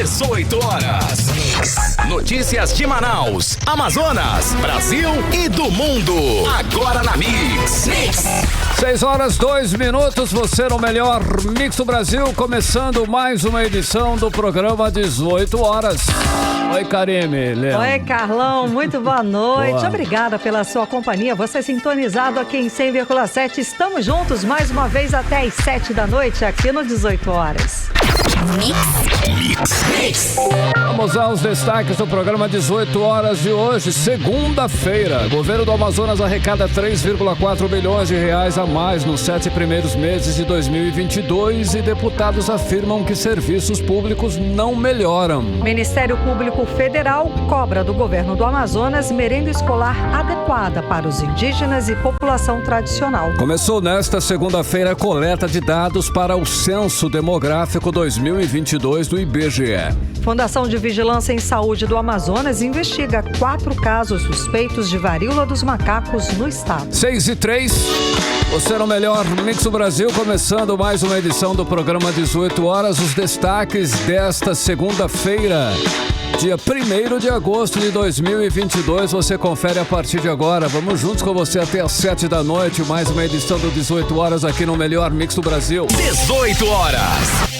18 horas. Notícias de Manaus, Amazonas, Brasil e do mundo. Agora na Mix. 6 horas 2 minutos, você no melhor Mix do Brasil, começando mais uma edição do programa 18 horas. Oi, Karime, Leão. Oi, Carlão, muito boa noite. Boa. Obrigada pela sua companhia. Você sintonizado aqui em 100,7. Estamos juntos mais uma vez até às 7 da noite aqui no 18 horas. Mix. Vamos aos destaques do programa 18 horas de hoje, segunda-feira. Governo do Amazonas arrecada 3,4 bilhões de reais a mais nos 7 primeiros meses de 2022 e deputados afirmam que serviços públicos não melhoram. Ministério Público Federal cobra do governo do Amazonas merenda escolar adequada para os indígenas e população tradicional. Começou nesta segunda-feira a coleta de dados para o Censo Demográfico 2022 do IBGE. Fundação de Vigilância em Saúde do Amazonas investiga 4 casos suspeitos de varíola dos macacos no estado. 6h03, você no melhor Mix do Brasil, começando mais uma edição do programa 18 horas. Os destaques desta segunda-feira, dia 1º de agosto de 2022, você confere a partir de agora. Vamos juntos com você até às 7 da noite, mais uma edição do 18 horas aqui no melhor Mix do Brasil. 18 horas.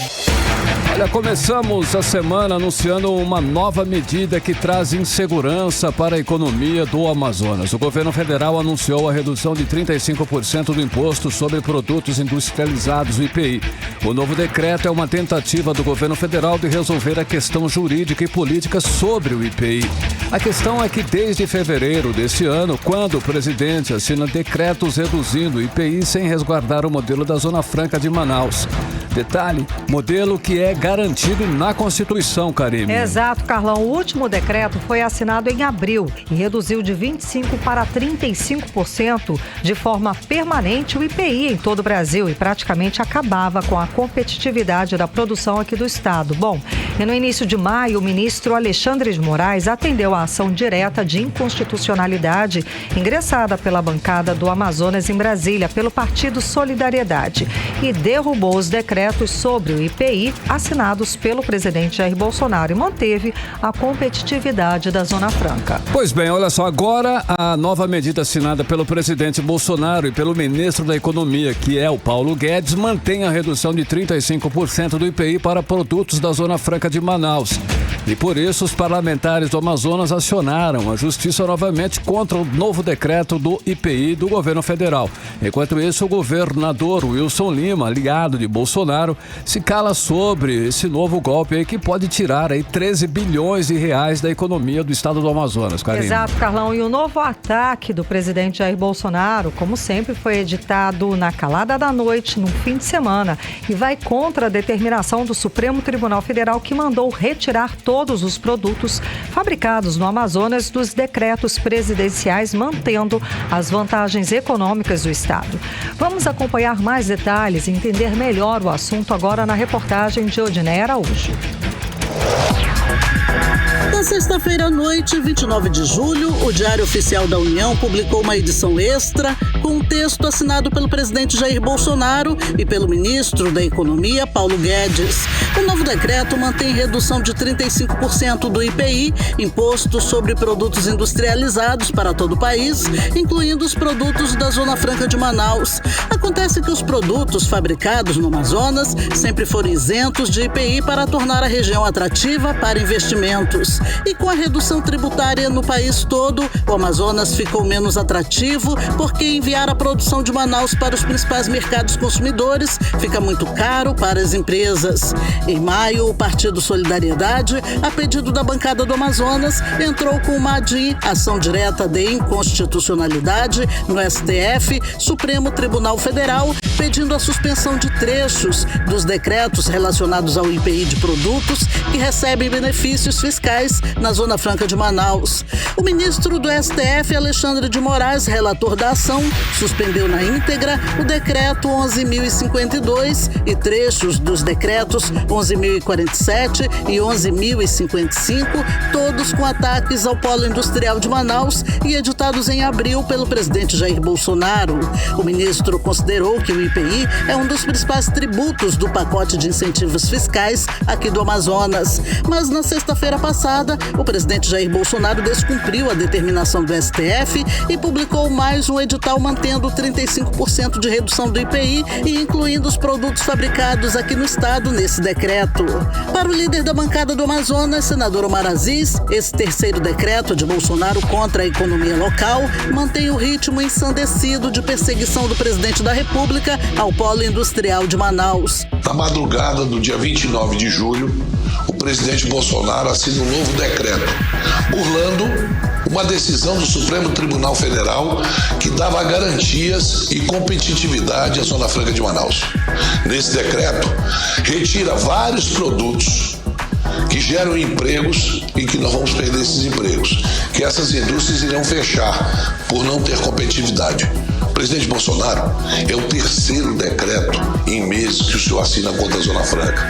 Olha, começamos a semana anunciando uma nova medida que traz insegurança para a economia do Amazonas. O governo federal anunciou a redução de 35% do imposto sobre produtos industrializados, o IPI. O novo decreto é uma tentativa do governo federal de resolver a questão jurídica e política sobre o IPI. A questão é que desde fevereiro deste ano, quando o presidente assina decretos reduzindo o IPI sem resguardar o modelo da Zona Franca de Manaus. Detalhe, modelo que é garantido na Constituição, Karime. Exato, Carlão. O último decreto foi assinado em abril e reduziu de 25% para 35% de forma permanente o IPI em todo o Brasil e praticamente acabava com a competitividade da produção aqui do estado. Bom, e no início de maio, o ministro Alexandre de Moraes atendeu a ação direta de inconstitucionalidade ingressada pela bancada do Amazonas em Brasília pelo Partido Solidariedade e derrubou os decretos sobre o IPI assinados pelo presidente Jair Bolsonaro e manteve a competitividade da Zona Franca. Pois bem, olha só, agora a nova medida assinada pelo presidente Bolsonaro e pelo ministro da Economia, que é o Paulo Guedes, mantém a redução de 35% do IPI para produtos da Zona Franca de Manaus. E por isso os parlamentares do Amazonas acionaram a justiça novamente contra o novo decreto do IPI do governo federal. Enquanto isso, o governador Wilson Lima, aliado de Bolsonaro, se cala sobre esse novo golpe aí que pode tirar aí 13 bilhões de reais da economia do estado do Amazonas, Karine. Exato, Carlão. E o novo ataque do presidente Jair Bolsonaro, como sempre, foi editado na calada da noite, no fim de semana, e vai contra a determinação do Supremo Tribunal Federal, que mandou retirar todos os produtos fabricados no Amazonas dos decretos presidenciais, mantendo as vantagens econômicas do estado. Vamos acompanhar mais detalhes e entender melhor o assunto agora na reportagem de Odiné Araújo. Na sexta-feira à noite, 29 de julho, o Diário Oficial da União publicou uma edição extra com um texto assinado pelo presidente Jair Bolsonaro e pelo ministro da Economia, Paulo Guedes. O novo decreto mantém redução de 35% do IPI, imposto sobre produtos industrializados para todo o país, incluindo os produtos da Zona Franca de Manaus. Acontece que os produtos fabricados no Amazonas sempre foram isentos de IPI para tornar a região atrativa para investimentos. E com a redução tributária no país todo, o Amazonas ficou menos atrativo porque enviar a produção de Manaus para os principais mercados consumidores fica muito caro para as empresas. Em maio, o Partido Solidariedade, a pedido da bancada do Amazonas, entrou com uma ADI, ação direta de inconstitucionalidade, no STF, Supremo Tribunal Federal, pedindo a suspensão de trechos dos decretos relacionados ao IPI de produtos que recebem benefícios fiscais na Zona Franca de Manaus. O ministro do STF, Alexandre de Moraes, relator da ação, suspendeu na íntegra o decreto 11.052 e trechos dos decretos 11.047 e 11.055, todos com ataques ao polo industrial de Manaus e editados em abril pelo presidente Jair Bolsonaro. O ministro considerou que o IPI é um dos principais tributos do pacote de incentivos fiscais aqui do Amazonas. Mas na sexta-feira passada, o presidente Jair Bolsonaro descumpriu a determinação do STF e publicou mais um edital mantendo 35% de redução do IPI e incluindo os produtos fabricados aqui no estado nesse decreto. Para o líder da bancada do Amazonas, senador Omar Aziz, esse terceiro decreto de Bolsonaro contra a economia local mantém o ritmo ensandecido de perseguição do presidente da República ao polo industrial de Manaus. Na madrugada do dia 29 de julho, o presidente Bolsonaro assina um novo decreto, burlando uma decisão do Supremo Tribunal Federal que dava garantias e competitividade à Zona Franca de Manaus. Nesse decreto, retira vários produtos que geram empregos e que nós vamos perder esses empregos, que essas indústrias irão fechar por não ter competitividade. O presidente Bolsonaro é o terceiro decreto em meses que o senhor assina contra a Zona Franca.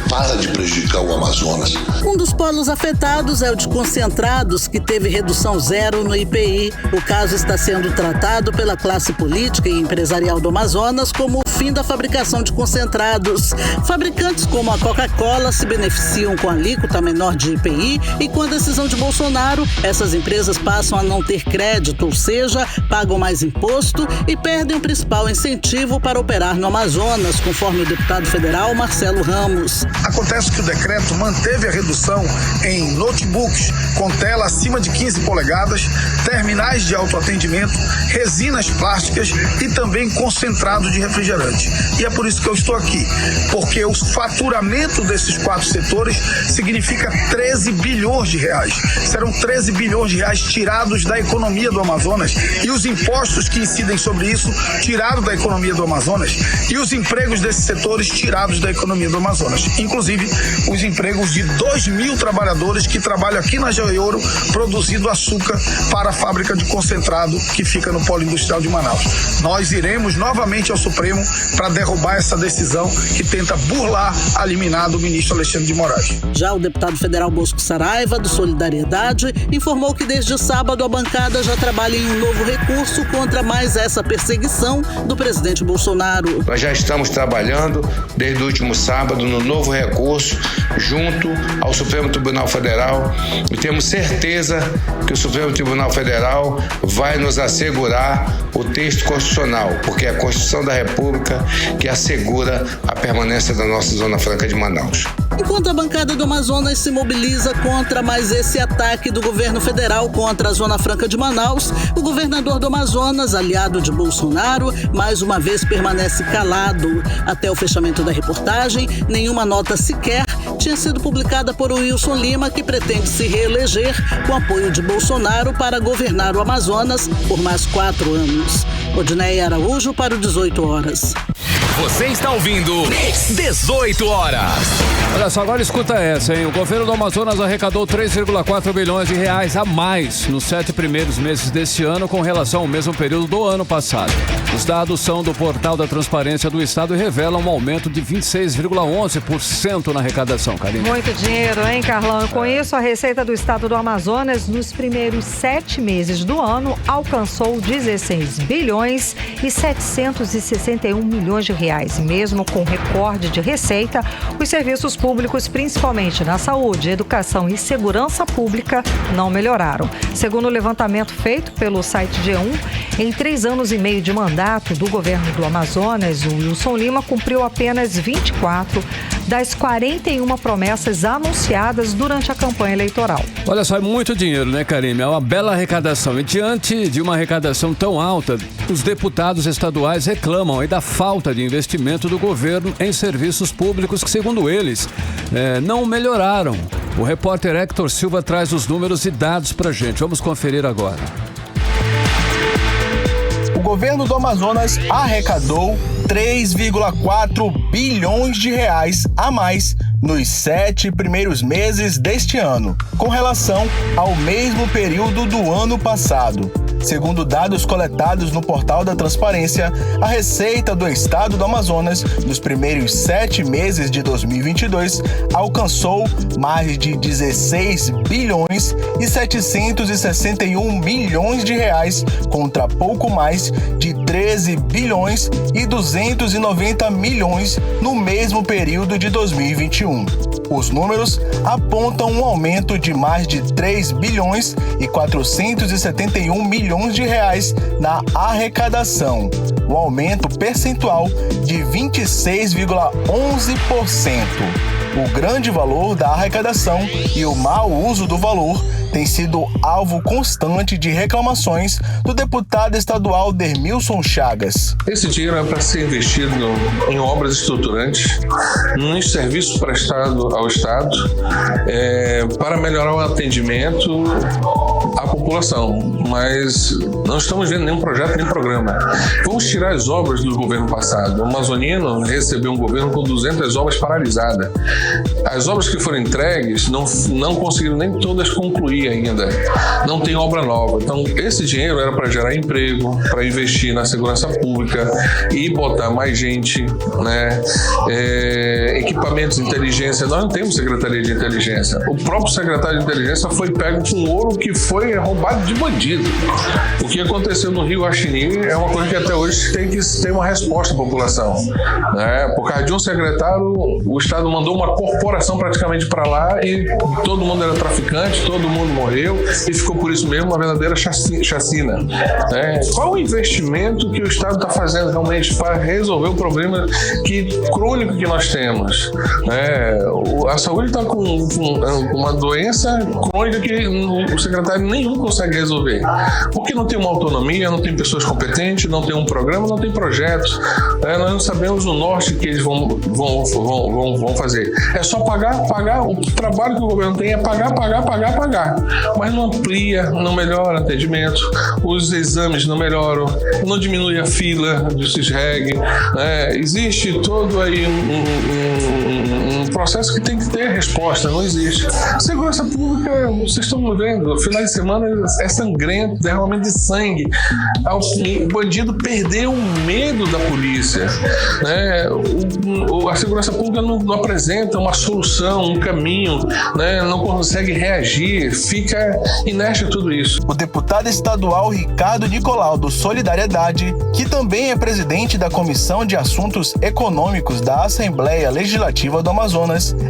Para de prejudicar o Amazonas. Um dos polos afetados é o de concentrados, que teve redução zero no IPI. O caso está sendo tratado pela classe política e empresarial do Amazonas como o fim da fabricação de concentrados. Fabricantes como a Coca-Cola se beneficiam com a alíquota menor de IPI e com a decisão de Bolsonaro, essas empresas passam a não ter crédito, ou seja, pagam mais imposto e perdem o principal incentivo para operar no Amazonas, conforme o deputado federal Marcelo Ramos. Acontece que o decreto manteve a redução em notebooks com tela acima de 15 polegadas, terminais de autoatendimento, resinas plásticas e também concentrado de refrigerante. E é por isso que eu estou aqui, porque o faturamento desses 4 setores significa 13 bilhões de reais. Serão 13 bilhões de reais tirados da economia do Amazonas e os impostos que incidem sobre isso tirados da economia do Amazonas e os empregos desses setores tirados da economia do Amazonas. Inclusive, os empregos de 2.000 trabalhadores que trabalham aqui na Joiouro produzindo açúcar para a fábrica de concentrado que fica no polo industrial de Manaus. Nós iremos novamente ao Supremo para derrubar essa decisão que tenta burlar a liminar do ministro Alexandre de Moraes. Já o deputado federal Bosco Saraiva, do Solidariedade, informou que desde sábado a bancada já trabalha em um novo recurso contra mais essa perseguição do presidente Bolsonaro. Nós já estamos trabalhando desde o último sábado no novo recurso junto ao Supremo Tribunal Federal e temos certeza que o Supremo Tribunal Federal vai nos assegurar o texto constitucional, porque é a Constituição da República que assegura a permanência da nossa Zona Franca de Manaus. Enquanto a bancada do Amazonas se mobiliza contra mais esse ataque do governo federal contra a Zona Franca de Manaus, o governador do Amazonas, aliado de Bolsonaro, mais uma vez permanece calado. Até o fechamento da reportagem, nenhuma nota sequer tinha sido publicada por Wilson Lima, que pretende se reeleger com apoio de Bolsonaro para governar o Amazonas por mais 4 anos. Odneia Araújo para o 18 horas. Você está ouvindo 18 horas. Olha só, agora escuta essa, hein? O governo do Amazonas arrecadou 3,4 bilhões de reais a mais nos 7 primeiros meses deste ano com relação ao mesmo período do ano passado. Os dados são do Portal da Transparência do Estado e revelam um aumento de 26,11% na arrecadação, Karine. Muito dinheiro, hein, Carlão? Com isso, a receita do Estado do Amazonas nos primeiros 7 meses do ano alcançou 16 bilhões e 761 milhões de reais. Mesmo com recorde de receita, os serviços públicos, principalmente na saúde, educação e segurança pública, não melhoraram. Segundo o levantamento feito pelo site G1, em 3 anos e meio de mandato do governo do Amazonas, o Wilson Lima cumpriu apenas 24 das 41 promessas anunciadas durante a campanha eleitoral. Olha só, é muito dinheiro, né, Karine? É uma bela arrecadação. E diante de uma arrecadação tão alta, os deputados estaduais reclamam aí da falta de investimento do governo em serviços públicos que, segundo eles, não melhoraram. O repórter Hector Silva traz os números e dados pra gente. Vamos conferir agora. O governo do Amazonas arrecadou 3,4 bilhões de reais a mais nos 7 primeiros meses deste ano, com relação ao mesmo período do ano passado. Segundo dados coletados no portal da Transparência, a receita do estado do Amazonas, nos primeiros 7 meses de 2022, alcançou mais de 16 bilhões e 761 milhões de reais, contra pouco mais de 13 bilhões e 290 milhões no mesmo período de 2021. Os números apontam um aumento de mais de 3 bilhões e 471 milhões de reais na arrecadação, um aumento percentual de 26,11%. O grande valor da arrecadação e o mau uso do valor tem sido alvo constante de reclamações do deputado estadual Dermilson Chagas. Esse dinheiro é para ser investido em obras estruturantes, nos serviços prestados ao Estado, para melhorar o atendimento à população, mas não estamos vendo nenhum projeto, nem programa. Vamos tirar as obras do governo passado. O amazonino recebeu um governo com 200 obras paralisadas. As obras que foram entregues não conseguiram nem todas concluir ainda. Não tem obra nova. Então, esse dinheiro era para gerar emprego, para investir na segurança pública e botar mais gente, né? Equipamentos de inteligência. Nós não temos secretaria de inteligência. O próprio secretário de inteligência foi pego com ouro que foi roubado de bandido. O que aconteceu no Rio Axini é uma coisa que até hoje tem que ter uma resposta à população, né? Por causa de um secretário, o Estado mandou uma corporação praticamente para lá e todo mundo era traficante, todo mundo morreu e ficou por isso mesmo uma verdadeira chacina, né? Qual o investimento que o Estado está fazendo realmente para resolver o problema crônico que nós temos, né? A saúde está com uma doença crônica que o secretário nenhum consegue resolver, porque não tem uma autonomia, não tem pessoas competentes, não tem um programa, não tem projetos, né? Nós não sabemos o norte que eles vão fazer. É só pagar. O trabalho que o governo tem é pagar, mas não amplia, não melhora o atendimento, os exames não melhoram, não diminui a fila de CISREG, né? Existe todo aí um processo que tem que ter resposta, não existe. Segurança pública, vocês estão vendo, final de semana é sangrento, derramamento de sangue. O bandido perdeu o medo da polícia, né? A segurança pública não apresenta uma solução, um caminho, né? Não consegue reagir, fica inerte a tudo isso. O deputado estadual Ricardo Nicolau, do Solidariedade, que também é presidente da Comissão de Assuntos Econômicos da Assembleia Legislativa do Amazonas,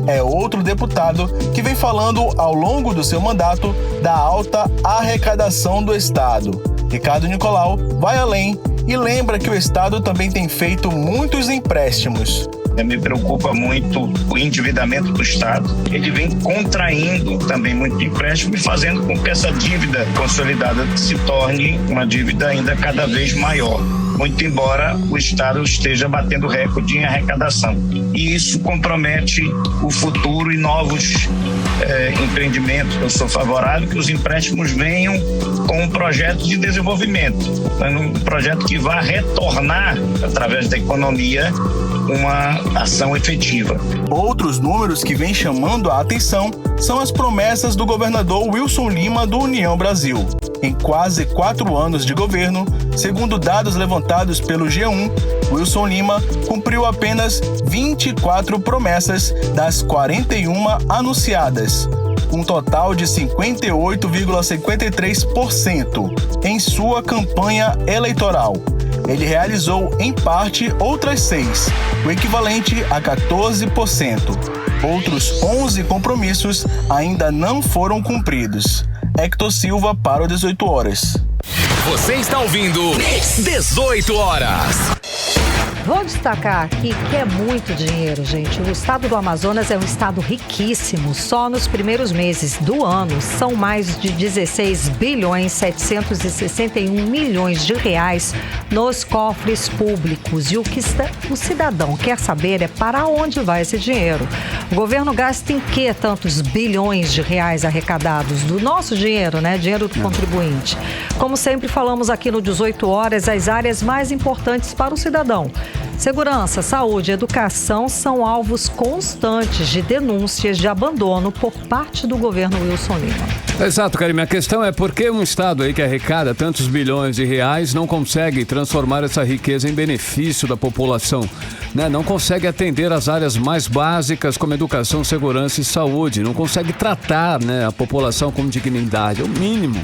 é outro deputado que vem falando ao longo do seu mandato da alta arrecadação do Estado. Ricardo Nicolau vai além e lembra que o Estado também tem feito muitos empréstimos. Me preocupa muito o endividamento do Estado. Ele vem contraindo também muito empréstimo e fazendo com que essa dívida consolidada se torne uma dívida ainda cada vez maior, muito embora o Estado esteja batendo recorde em arrecadação. E isso compromete o futuro e novos empreendimentos. Eu sou favorável que os empréstimos venham com um projeto de desenvolvimento, um projeto que vá retornar, através da economia, uma ação efetiva. Outros números que vêm chamando a atenção são as promessas do governador Wilson Lima do União Brasil. Em quase 4 anos de governo, segundo dados levantados pelo G1, Wilson Lima cumpriu apenas 24 promessas das 41 anunciadas, um total de 58,53% em sua campanha eleitoral. Ele realizou, em parte, outras 6, o equivalente a 14%. Outros 11 compromissos ainda não foram cumpridos. Hector Silva para o 18 Horas. Você está ouvindo 18 Horas. Vou destacar aqui que é muito dinheiro, gente. O estado do Amazonas é um estado riquíssimo. Só nos primeiros meses do ano são mais de 16 bilhões 761 milhões de reais nos cofres públicos. E o que o cidadão quer saber é para onde vai esse dinheiro. O governo gasta em que tantos bilhões de reais arrecadados? Do nosso dinheiro, né? Dinheiro do contribuinte. Como sempre falamos aqui no 18 Horas, as áreas mais importantes para o cidadão. Segurança, saúde e educação são alvos constantes de denúncias de abandono por parte do governo Wilson Lima. Exato, Karime. A questão é por que um Estado aí que arrecada tantos bilhões de reais não consegue transformar essa riqueza em benefício da população, né? Não consegue atender as áreas mais básicas como educação, segurança e saúde, não consegue tratar, né, a população com dignidade, é o mínimo.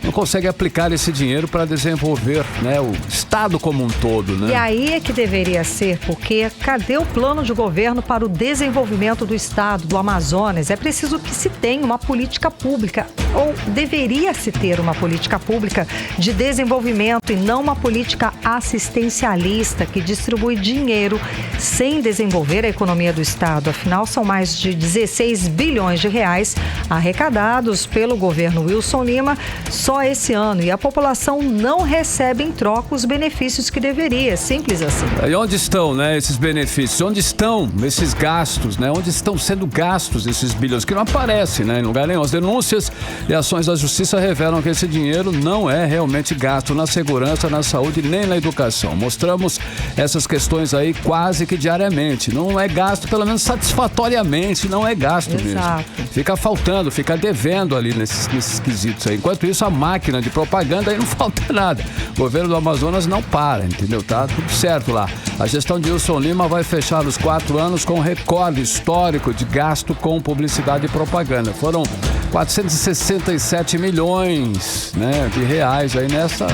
Não consegue aplicar esse dinheiro para desenvolver, né, o Estado como um todo, né? E aí é que deveria ser, porque cadê o plano de governo para o desenvolvimento do Estado, do Amazonas? É preciso que se tenha uma política pública, ou deveria se ter uma política pública de desenvolvimento e não uma política assistencialista que distribui dinheiro sem desenvolver a economia do Estado. Afinal, são mais de 16 bilhões de reais arrecadados pelo governo Wilson Lima só esse ano, e a população não recebe em troca os benefícios que deveria, simples assim. E onde estão, né, esses benefícios? Onde estão esses gastos, né? Onde estão sendo gastos esses bilhões? Que não aparecem, né, em lugar nenhum. As denúncias e ações da justiça revelam que esse dinheiro não é realmente gasto na segurança, na saúde nem na educação. Mostramos essas questões aí quase que diariamente. Não é gasto, pelo menos satisfatoriamente, não é gasto. Exato. Mesmo. Fica faltando, fica devendo ali nesses quesitos aí. Enquanto isso, a máquina de propaganda aí não falta nada. O governo do Amazonas não para, entendeu? Tá tudo certo lá. A gestão de Wilson Lima vai fechar os 4 anos com um recorde histórico de gasto com publicidade e propaganda. Foram 467 milhões, né, de reais aí nessa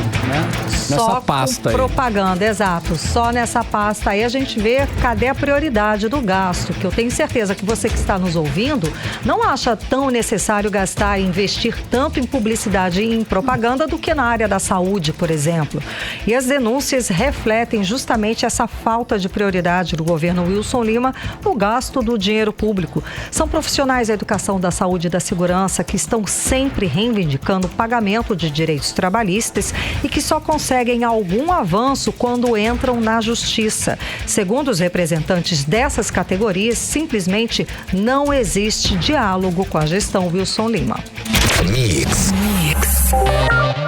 pasta aí. Só propaganda, exato. Só nessa pasta aí a gente vê cadê a prioridade do gasto, que eu tenho certeza que você que está nos ouvindo não acha tão necessário gastar e investir tanto em publicidade e em propaganda do que na área da saúde, por exemplo. E as denúncias refletem justamente essa falta de prioridade do governo Wilson Lima no gasto do dinheiro público. São profissionais da educação, da saúde e da segurança que estão sempre reivindicando o pagamento de direitos trabalhistas e que só conseguem algum avanço quando entram na justiça. Segundo os representantes dessas categorias, simplesmente não existe diálogo com a gestão Wilson Lima. Mix.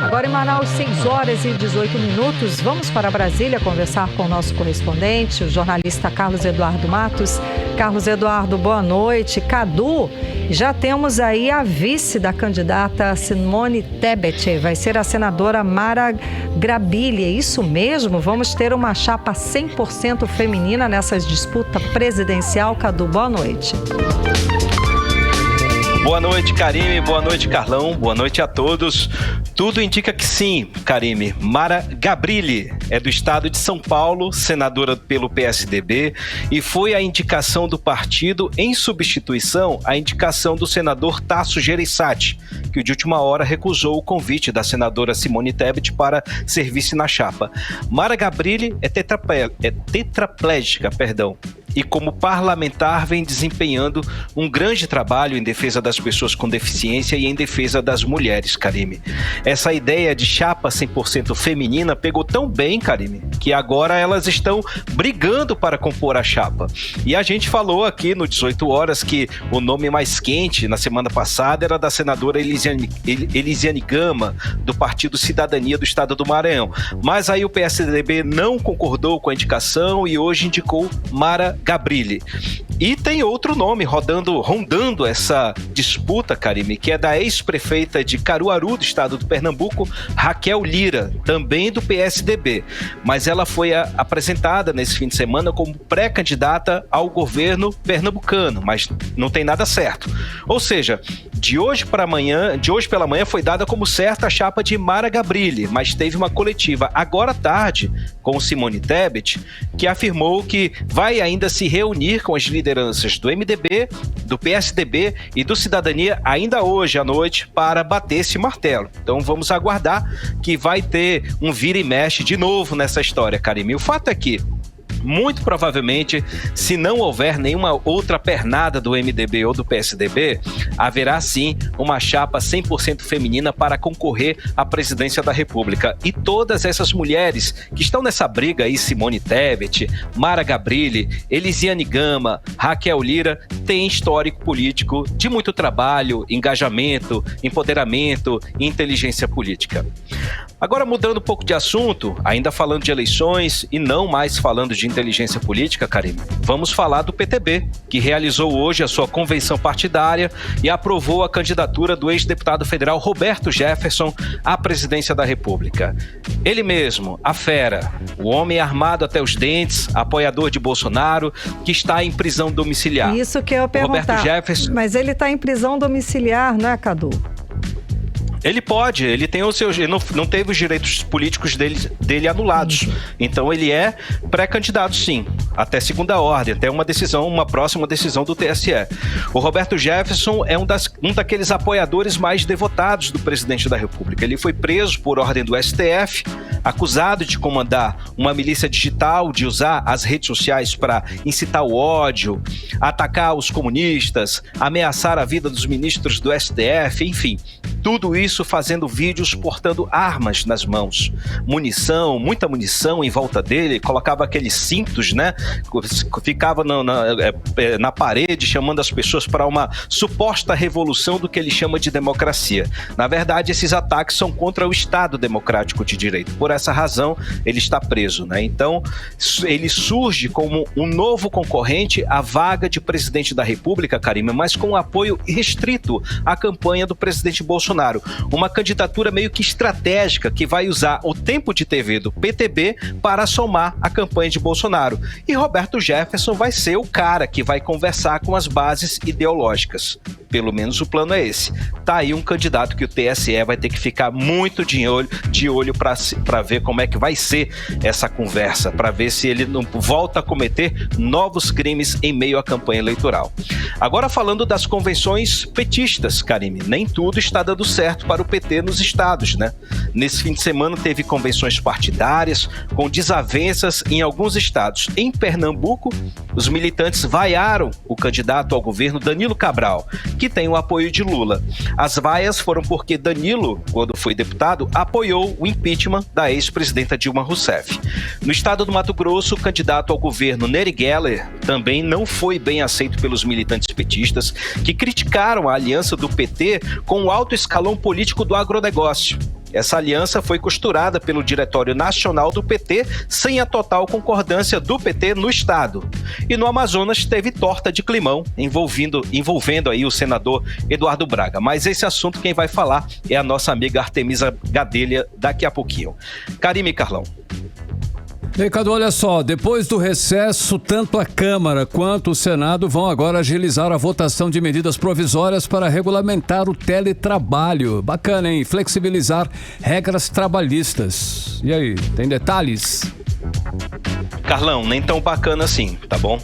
Agora em Manaus, 6h18. Vamos para Brasília conversar com o nosso correspondente, o jornalista Carlos Eduardo Matos. Carlos Eduardo, boa noite. Cadu, já temos aí a vice da candidata Simone Tebet, vai ser a senadora Mara Grabili. É isso mesmo? Vamos ter uma chapa 100% feminina nessa disputa presidencial. Cadu, boa noite. Boa noite, Karime. Boa noite, Carlão. Boa noite a todos. Tudo indica que sim, Karime. Mara Gabrilli é do estado de São Paulo, senadora pelo PSDB, e foi a indicação do partido em substituição à indicação do senador Tasso Gereissati, que de última hora recusou o convite da senadora Simone Tebet para ser vice na chapa. Mara Gabrilli é tetraplégica, e como parlamentar vem desempenhando um grande trabalho em defesa das pessoas com deficiência e em defesa das mulheres, Karime. Essa ideia de chapa 100% feminina pegou tão bem, Karime, que agora elas estão brigando para compor a chapa. E a gente falou aqui no 18 horas que o nome mais quente na semana passada era da senadora Elisiane Gama, do Partido Cidadania do Estado do Maranhão. Mas aí o PSDB não concordou com a indicação e hoje indicou Mara Gabrilli. E tem outro nome rondando essa disputa, Karime, que é da ex-prefeita de Caruaru, do estado do Pernambuco, Raquel Lira, também do PSDB. Mas ela foi apresentada nesse fim de semana como pré-candidata ao governo pernambucano, mas não tem nada certo. Ou seja, de hoje pela manhã foi dada como certa a chapa de Mara Gabrilli, mas teve uma coletiva agora à tarde com Simone Tebet, que afirmou que vai ainda se reunir com as lideranças do MDB, do PSDB e do Cidadania ainda hoje à noite para bater esse martelo. Então vamos aguardar que vai ter um vira e mexe de novo nessa história, Karime. O fato é que muito provavelmente, se não houver nenhuma outra pernada do MDB ou do PSDB, haverá sim uma chapa 100% feminina para concorrer à presidência da República. E todas essas mulheres que estão nessa briga aí, Simone Tebet, Mara Gabrilli, Elisiane Gama, Raquel Lira, têm histórico político de muito trabalho, engajamento, empoderamento e inteligência política. Agora, mudando um pouco de assunto, ainda falando de eleições e não mais falando de inteligência política, Karime, vamos falar do PTB, que realizou hoje a sua convenção partidária e aprovou a candidatura do ex-deputado federal Roberto Jefferson à presidência da República. Ele mesmo, a fera, o homem armado até os dentes, apoiador de Bolsonaro, que está em prisão domiciliar. Isso que eu ia perguntar, Roberto Jefferson... mas ele está em prisão domiciliar, não é, Cadu? Ele pode, ele tem os seus, ele não teve os direitos políticos dele anulados. Então ele é pré-candidato, sim, até segunda ordem, até uma próxima decisão do TSE. O Roberto Jefferson é um daqueles apoiadores mais devotados do presidente da República. Ele foi preso por ordem do STF, acusado de comandar uma milícia digital, de usar as redes sociais para incitar o ódio, atacar os comunistas, ameaçar a vida dos ministros do STF, enfim, tudo isso fazendo vídeos portando armas nas mãos, munição, muita munição em volta dele, colocava aqueles cintos, né? Ficava na parede chamando as pessoas para uma suposta revolução do que ele chama de democracia. Na verdade, esses ataques são contra o Estado Democrático de Direito. Por essa razão, ele está preso, né? Então, ele surge como um novo concorrente à vaga de presidente da República, Karime, mas com apoio restrito à campanha do presidente Bolsonaro. Uma candidatura meio que estratégica que vai usar o tempo de TV do PTB para somar a campanha de Bolsonaro. E Roberto Jefferson vai ser o cara que vai conversar com as bases ideológicas. Pelo menos o plano é esse. Tá aí um candidato que o TSE vai ter que ficar muito de olho para ver como é que vai ser essa conversa, para ver se ele não volta a cometer novos crimes em meio à campanha eleitoral. Agora, falando das convenções petistas, Karime, nem tudo está dando certo para o PT nos estados, né? Nesse fim de semana teve convenções partidárias com desavenças em alguns estados. Em Pernambuco, os militantes vaiaram o candidato ao governo Danilo Cabral, que tem o apoio de Lula. As vaias foram porque Danilo, quando foi deputado, apoiou o impeachment da ex-presidenta Dilma Rousseff. No estado do Mato Grosso, o candidato ao governo Nery Geller também não foi bem aceito pelos militantes petistas, que criticaram a aliança do PT com o alto escalão político do agronegócio. Essa aliança foi costurada pelo Diretório Nacional do PT sem a total concordância do PT no estado. E no Amazonas teve torta de climão envolvendo aí o senador Eduardo Braga. Mas esse assunto quem vai falar é a nossa amiga Artemisa Gadelha daqui a pouquinho. Karime e Carlão. Ricardo, olha só, depois do recesso, tanto a Câmara quanto o Senado vão agora agilizar a votação de medidas provisórias para regulamentar o teletrabalho. Bacana, hein? Flexibilizar regras trabalhistas. E aí, tem detalhes? Carlão, nem tão bacana assim, tá bom?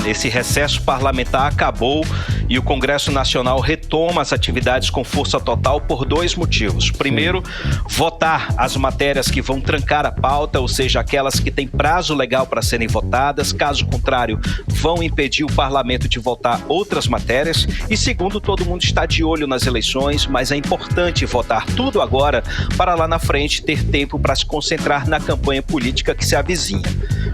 Esse recesso parlamentar acabou e o Congresso Nacional retoma as atividades com força total por dois motivos. Primeiro, votar as matérias que vão trancar a pauta, ou seja, aquelas que têm prazo legal para serem votadas. Caso contrário, vão impedir o parlamento de votar outras matérias. E segundo, todo mundo está de olho nas eleições, mas é importante votar tudo agora para lá na frente ter tempo para se concentrar na campanha política que se avizinha.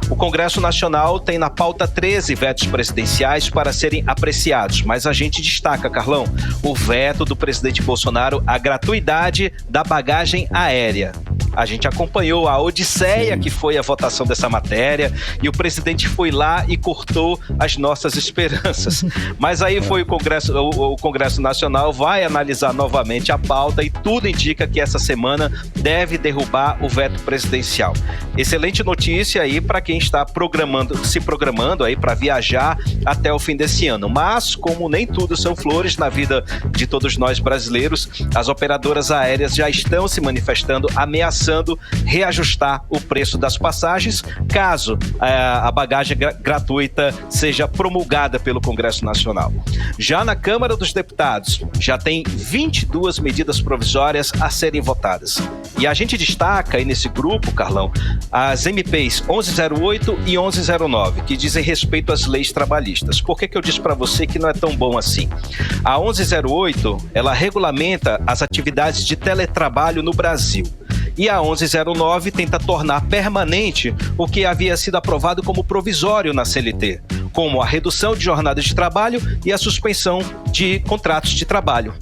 O Congresso Nacional tem na pauta 13 vetos presidenciais para serem apreciados, mas a gente destaca, Carlão, o veto do presidente Bolsonaro à gratuidade da bagagem aérea. A gente acompanhou a odisseia que foi a votação dessa matéria e o presidente foi lá e cortou as nossas esperanças. Mas aí foi o Congresso Nacional vai analisar novamente a pauta e tudo indica que essa semana deve derrubar o veto presidencial. Excelente notícia aí para quem está se programando aí para viajar até o fim desse ano. Mas, como nem tudo são flores na vida de todos nós brasileiros, as operadoras aéreas já estão se manifestando, ameaçando reajustar o preço das passagens, caso a bagagem gratuita seja promulgada pelo Congresso Nacional. Já na Câmara dos Deputados, já tem 22 medidas provisórias a serem votadas. E a gente destaca aí nesse grupo, Carlão, as MPs 1108 e 1109, que dizem respeito às leis trabalhistas. Por que eu disse para você que não é tão bom assim? A 1108, ela regulamenta as atividades de teletrabalho no Brasil. E a 1109 tenta tornar permanente o que havia sido aprovado como provisório na CLT, como a redução de jornadas de trabalho e a suspensão de contratos de trabalho.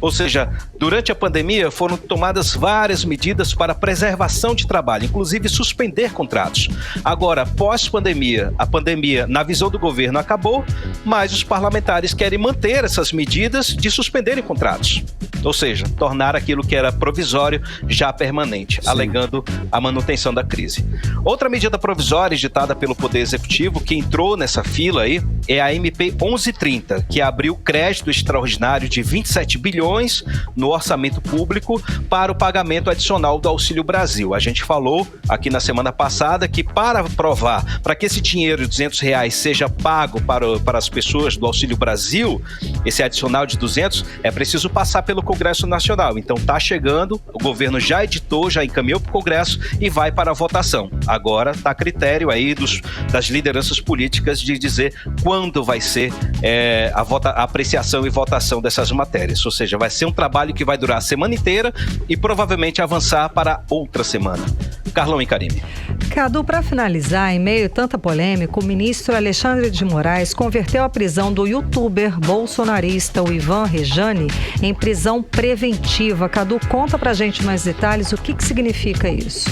Ou seja, durante a pandemia foram tomadas várias medidas para preservação de trabalho, inclusive suspender contratos. Agora, pós-pandemia, a pandemia, na visão do governo, acabou, mas os parlamentares querem manter essas medidas de suspenderem contratos. Ou seja, tornar aquilo que era provisório já permanente, alegando a manutenção da crise. Outra medida provisória editada pelo Poder Executivo que entrou nessa fila aí é a MP 1130, que abriu crédito extraordinário de 27 bilhões no orçamento público para o pagamento adicional do Auxílio Brasil. A gente falou aqui na semana passada que para aprovar, para que esse dinheiro de R$200 seja pago para as pessoas do Auxílio Brasil, esse adicional de 200, é preciso passar pelo Congresso Nacional. Então está chegando, o governo já editou, já encaminhou para o Congresso e vai para a votação. Agora está a critério aí das lideranças políticas de dizer quando vai ser a apreciação e votação dessas matérias. Ou seja, vai ser um trabalho que vai durar a semana inteira e provavelmente avançar para outra semana. Carlão e Karime. Cadu, para finalizar, em meio a tanta polêmica, o ministro Alexandre de Moraes converteu a prisão do youtuber bolsonarista, o Ivan Rejane, em prisão preventiva. Cadu, conta pra gente mais detalhes, o que significa isso?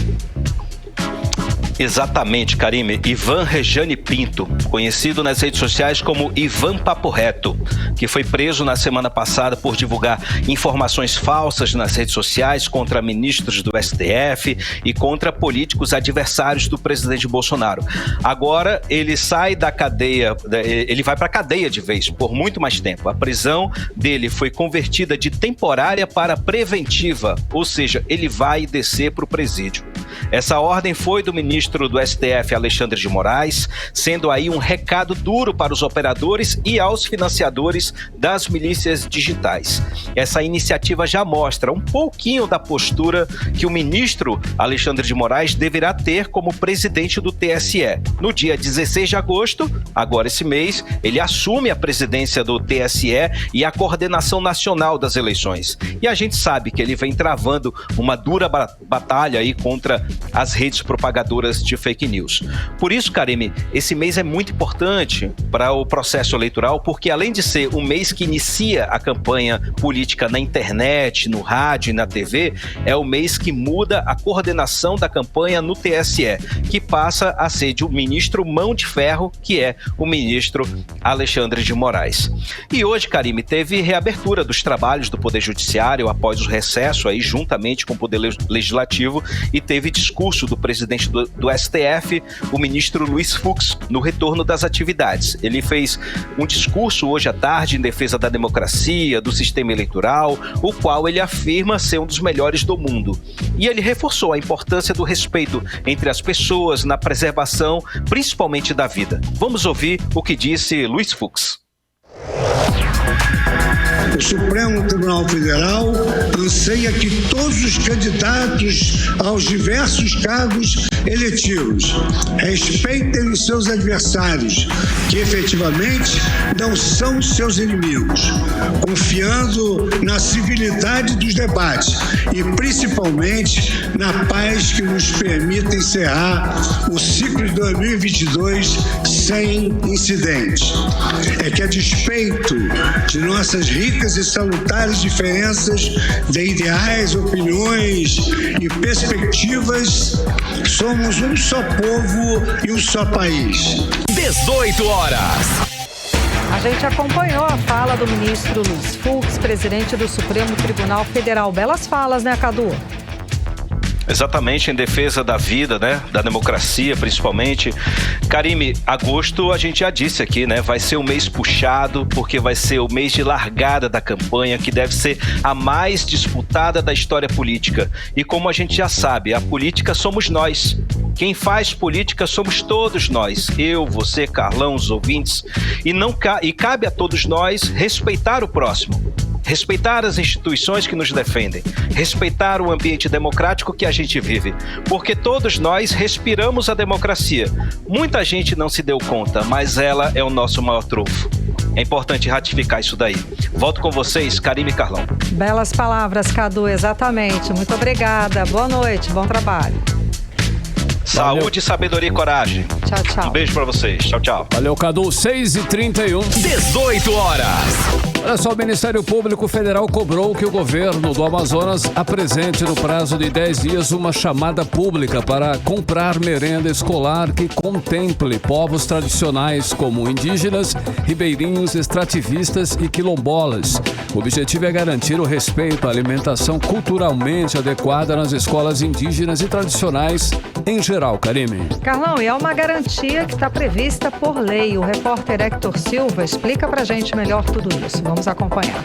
Exatamente, Karime. Ivan Rejane Pinto, conhecido nas redes sociais como Ivan Papo Reto, que foi preso na semana passada por divulgar informações falsas nas redes sociais contra ministros do STF e contra políticos adversários do presidente Bolsonaro. Agora ele sai da cadeia, ele vai para a cadeia de vez, por muito mais tempo. A prisão dele foi convertida de temporária para preventiva, ou seja, ele vai descer para o presídio. Essa ordem foi do ministro do STF, Alexandre de Moraes, sendo aí um recado duro para os operadores e aos financiadores das milícias digitais. Essa iniciativa já mostra um pouquinho da postura que o ministro Alexandre de Moraes deverá ter como presidente do TSE. No dia 16 de agosto, agora esse mês, ele assume a presidência do TSE e a coordenação nacional das eleições. E a gente sabe que ele vem travando uma dura batalha aí contra as redes propagadoras de fake news. Por isso, Karime, esse mês é muito importante para o processo eleitoral, porque além de ser um mês que inicia a campanha política na internet, no rádio e na TV, é o mês que muda a coordenação da campanha no TSE, que passa a ser de um ministro mão de ferro, que é o ministro Alexandre de Moraes. E hoje, Karime, teve reabertura dos trabalhos do Poder Judiciário após o recesso aí, juntamente com o Poder Legislativo, e teve discurso do presidente do STF, o ministro Luiz Fux, no retorno das atividades. Ele fez um discurso hoje à tarde em defesa da democracia, do sistema eleitoral, o qual ele afirma ser um dos melhores do mundo. E ele reforçou a importância do respeito entre as pessoas na preservação, principalmente da vida. Vamos ouvir o que disse Luiz Fux. O Supremo Tribunal Federal anseia que todos os candidatos aos diversos cargos eletivos respeitem os seus adversários, que efetivamente não são seus inimigos, confiando na civilidade dos debates e principalmente na paz que nos permita encerrar o ciclo de 2022 sem incidentes. É que a despeito de nossas ricas e salutares diferenças de ideais, opiniões e perspectivas, somos um só povo e um só país. 18 horas. A gente acompanhou a fala do ministro Luiz Fux, presidente do Supremo Tribunal Federal. Belas falas, né, Cadu? Exatamente, em defesa da vida, né? Da democracia, principalmente. Karime, agosto a gente já disse aqui, né? Vai ser um mês puxado, porque vai ser o mês de largada da campanha, que deve ser a mais disputada da história política. E como a gente já sabe, a política somos nós. Quem faz política somos todos nós. Eu, você, Carlão, os ouvintes. E cabe a todos nós respeitar o próximo. Respeitar as instituições que nos defendem, respeitar o ambiente democrático que a gente vive, porque todos nós respiramos a democracia. Muita gente não se deu conta, mas ela é o nosso maior trunfo. É importante ratificar isso daí. Volto com vocês, Karime e Carlão. Belas palavras, Cadu, exatamente. Muito obrigada. Boa noite, bom trabalho. Saúde, sabedoria e coragem. Tchau, tchau. Um beijo pra vocês. Tchau, tchau. Valeu, Cadu. 6h31. 18 horas. Olha só, o Ministério Público Federal cobrou que o governo do Amazonas apresente no prazo de 10 dias uma chamada pública para comprar merenda escolar que contemple povos tradicionais como indígenas, ribeirinhos, extrativistas e quilombolas. O objetivo é garantir o respeito à alimentação culturalmente adequada nas escolas indígenas e tradicionais em geral, Karime. Carlão, e é uma garantia que está prevista por lei. O repórter Hector Silva explica pra gente melhor tudo isso. Vamos acompanhar.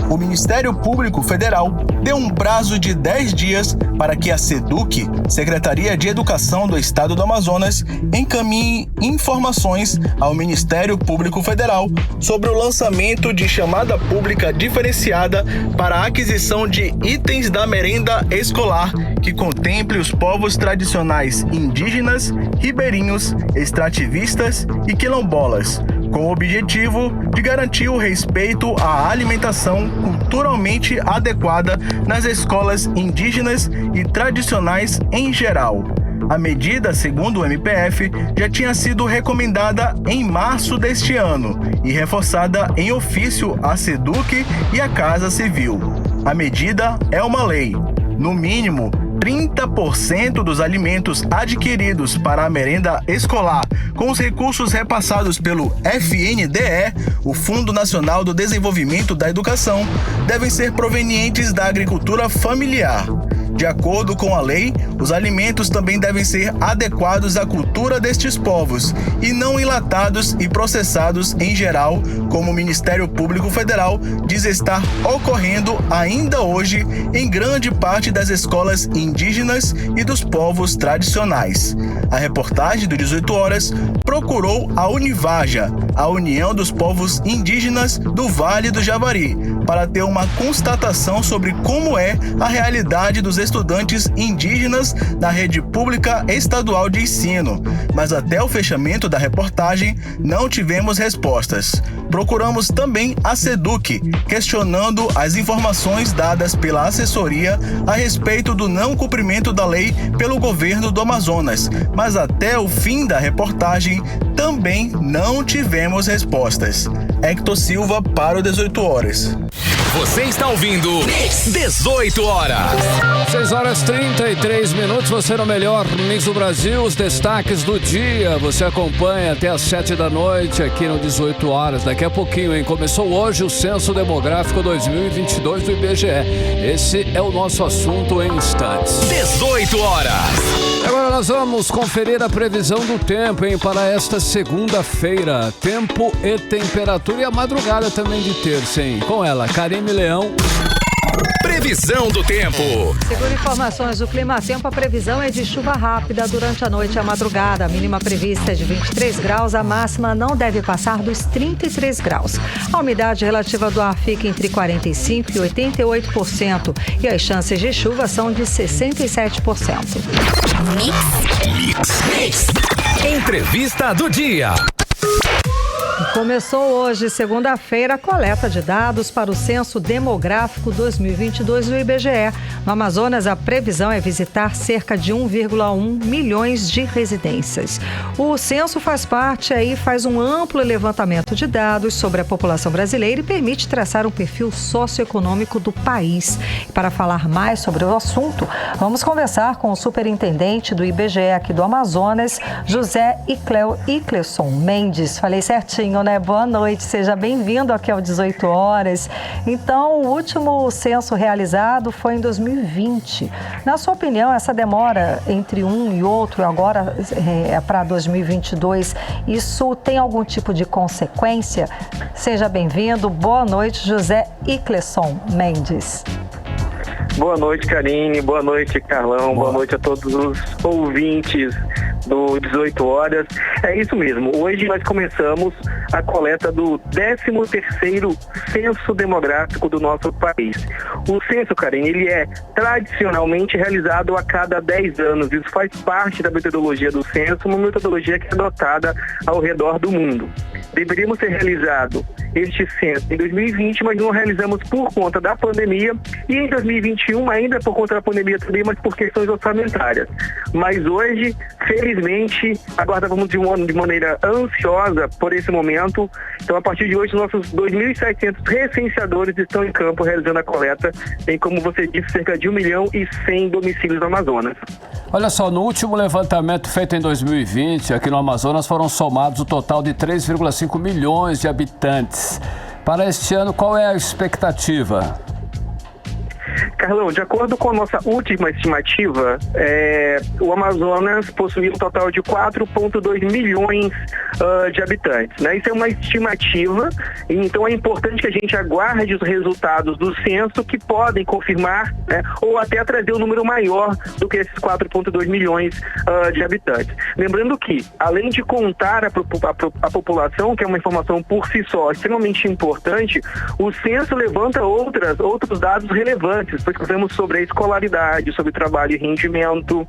O Ministério Público Federal deu um prazo de 10 dias para que a SEDUC, Secretaria de Educação do Estado do Amazonas, encaminhe informações ao Ministério Público Federal sobre o lançamento de chamada pública diferenciada para a aquisição de itens da merenda escolar que contemple os povos tradicionais indígenas, ribeirinhos, extrativistas e quilombolas, com o objetivo de garantir o respeito à alimentação culturalmente adequada nas escolas indígenas e tradicionais em geral. A medida, segundo o MPF, já tinha sido recomendada em março deste ano e reforçada em ofício à SEDUC e à Casa Civil. A medida é uma lei. No mínimo, 30% dos alimentos adquiridos para a merenda escolar com os recursos repassados pelo FNDE, o Fundo Nacional do Desenvolvimento da Educação, devem ser provenientes da agricultura familiar. De acordo com a lei, os alimentos também devem ser adequados à cultura destes povos e não enlatados e processados em geral, como o Ministério Público Federal diz estar ocorrendo ainda hoje em grande parte das escolas indígenas e dos povos tradicionais. A reportagem do 18 Horas procurou a Univaja, a União dos Povos Indígenas do Vale do Javari, para ter uma constatação sobre como é a realidade dos estudantes indígenas na rede pública estadual de ensino, mas até o fechamento da reportagem não tivemos respostas. Procuramos também a SEDUC, questionando as informações dadas pela assessoria a respeito do não cumprimento da lei pelo governo do Amazonas, mas até o fim da reportagem também não tivemos respostas. Hector Silva para o 18 Horas. Você está ouvindo 18 Horas. 6 horas 33 minutos, você no melhor Mix do Brasil, os destaques do dia. Você acompanha até às 7 da noite aqui no 18 Horas. Daqui a pouquinho, hein? Começou hoje o Censo Demográfico 2022 do IBGE. Esse é o nosso assunto em instantes. 18 Horas. Agora nós vamos conferir a previsão do tempo, hein? Para esta segunda-feira. Tempo e temperatura e a madrugada também de terça, hein? Com ela, Karime Leão. Previsão do tempo. Segundo informações do Clima Tempo, a previsão é de chuva rápida durante a noite e a madrugada. A mínima prevista é de 23 graus, a máxima não deve passar dos 33 graus. A umidade relativa do ar fica entre 45% e 88% e as chances de chuva são de 67%. Mix. Entrevista do dia. Começou hoje, segunda-feira, a coleta de dados para o Censo Demográfico 2022 do IBGE. No Amazonas, a previsão é visitar cerca de 1,1 milhões de residências. O censo faz um amplo levantamento de dados sobre a população brasileira e permite traçar um perfil socioeconômico do país. E para falar mais sobre o assunto, vamos conversar com o superintendente do IBGE aqui do Amazonas, José Icleson Mendes. Falei certinho, né? Boa noite, seja bem-vindo aqui ao 18 Horas. Então, o último censo realizado foi em 2020. Na sua opinião, essa demora entre um e outro, agora para 2022, isso tem algum tipo de consequência? Seja bem-vindo. Boa noite, José Icleson Mendes. Boa noite, Karine. Boa noite, Carlão. Boa noite a todos os ouvintes do 18 Horas. É isso mesmo. Hoje nós começamos a coleta do 13º Censo Demográfico do nosso país. O censo, Karine, ele é tradicionalmente realizado a cada 10 anos. Isso faz parte da metodologia do censo, uma metodologia que é adotada ao redor do mundo. Deveríamos ser realizado este censo em 2020, mas não realizamos por conta da pandemia, e em 2021 ainda por conta da pandemia também, mas por questões orçamentárias. Mas hoje, felizmente, aguardávamos de maneira ansiosa por esse momento. Então, a partir de hoje, nossos 2.700 recenseadores estão em campo realizando a coleta em, como você disse, cerca de 1.100.000 domicílios no Amazonas. Olha só, no último levantamento feito em 2020, aqui no Amazonas, foram somados o total de 3,5 milhões de habitantes. Para este ano, qual é a expectativa? Carlão, de acordo com a nossa última estimativa, o Amazonas possui um total de 4,2 milhões de habitantes, né? Isso é uma estimativa, então é importante que a gente aguarde os resultados do censo que podem confirmar, né, ou até trazer um número maior do que esses 4,2 milhões de habitantes. Lembrando que, além de contar a população, que é uma informação por si só extremamente importante, o censo levanta outros dados relevantes. Pesquisamos sobre a escolaridade, sobre trabalho e rendimento,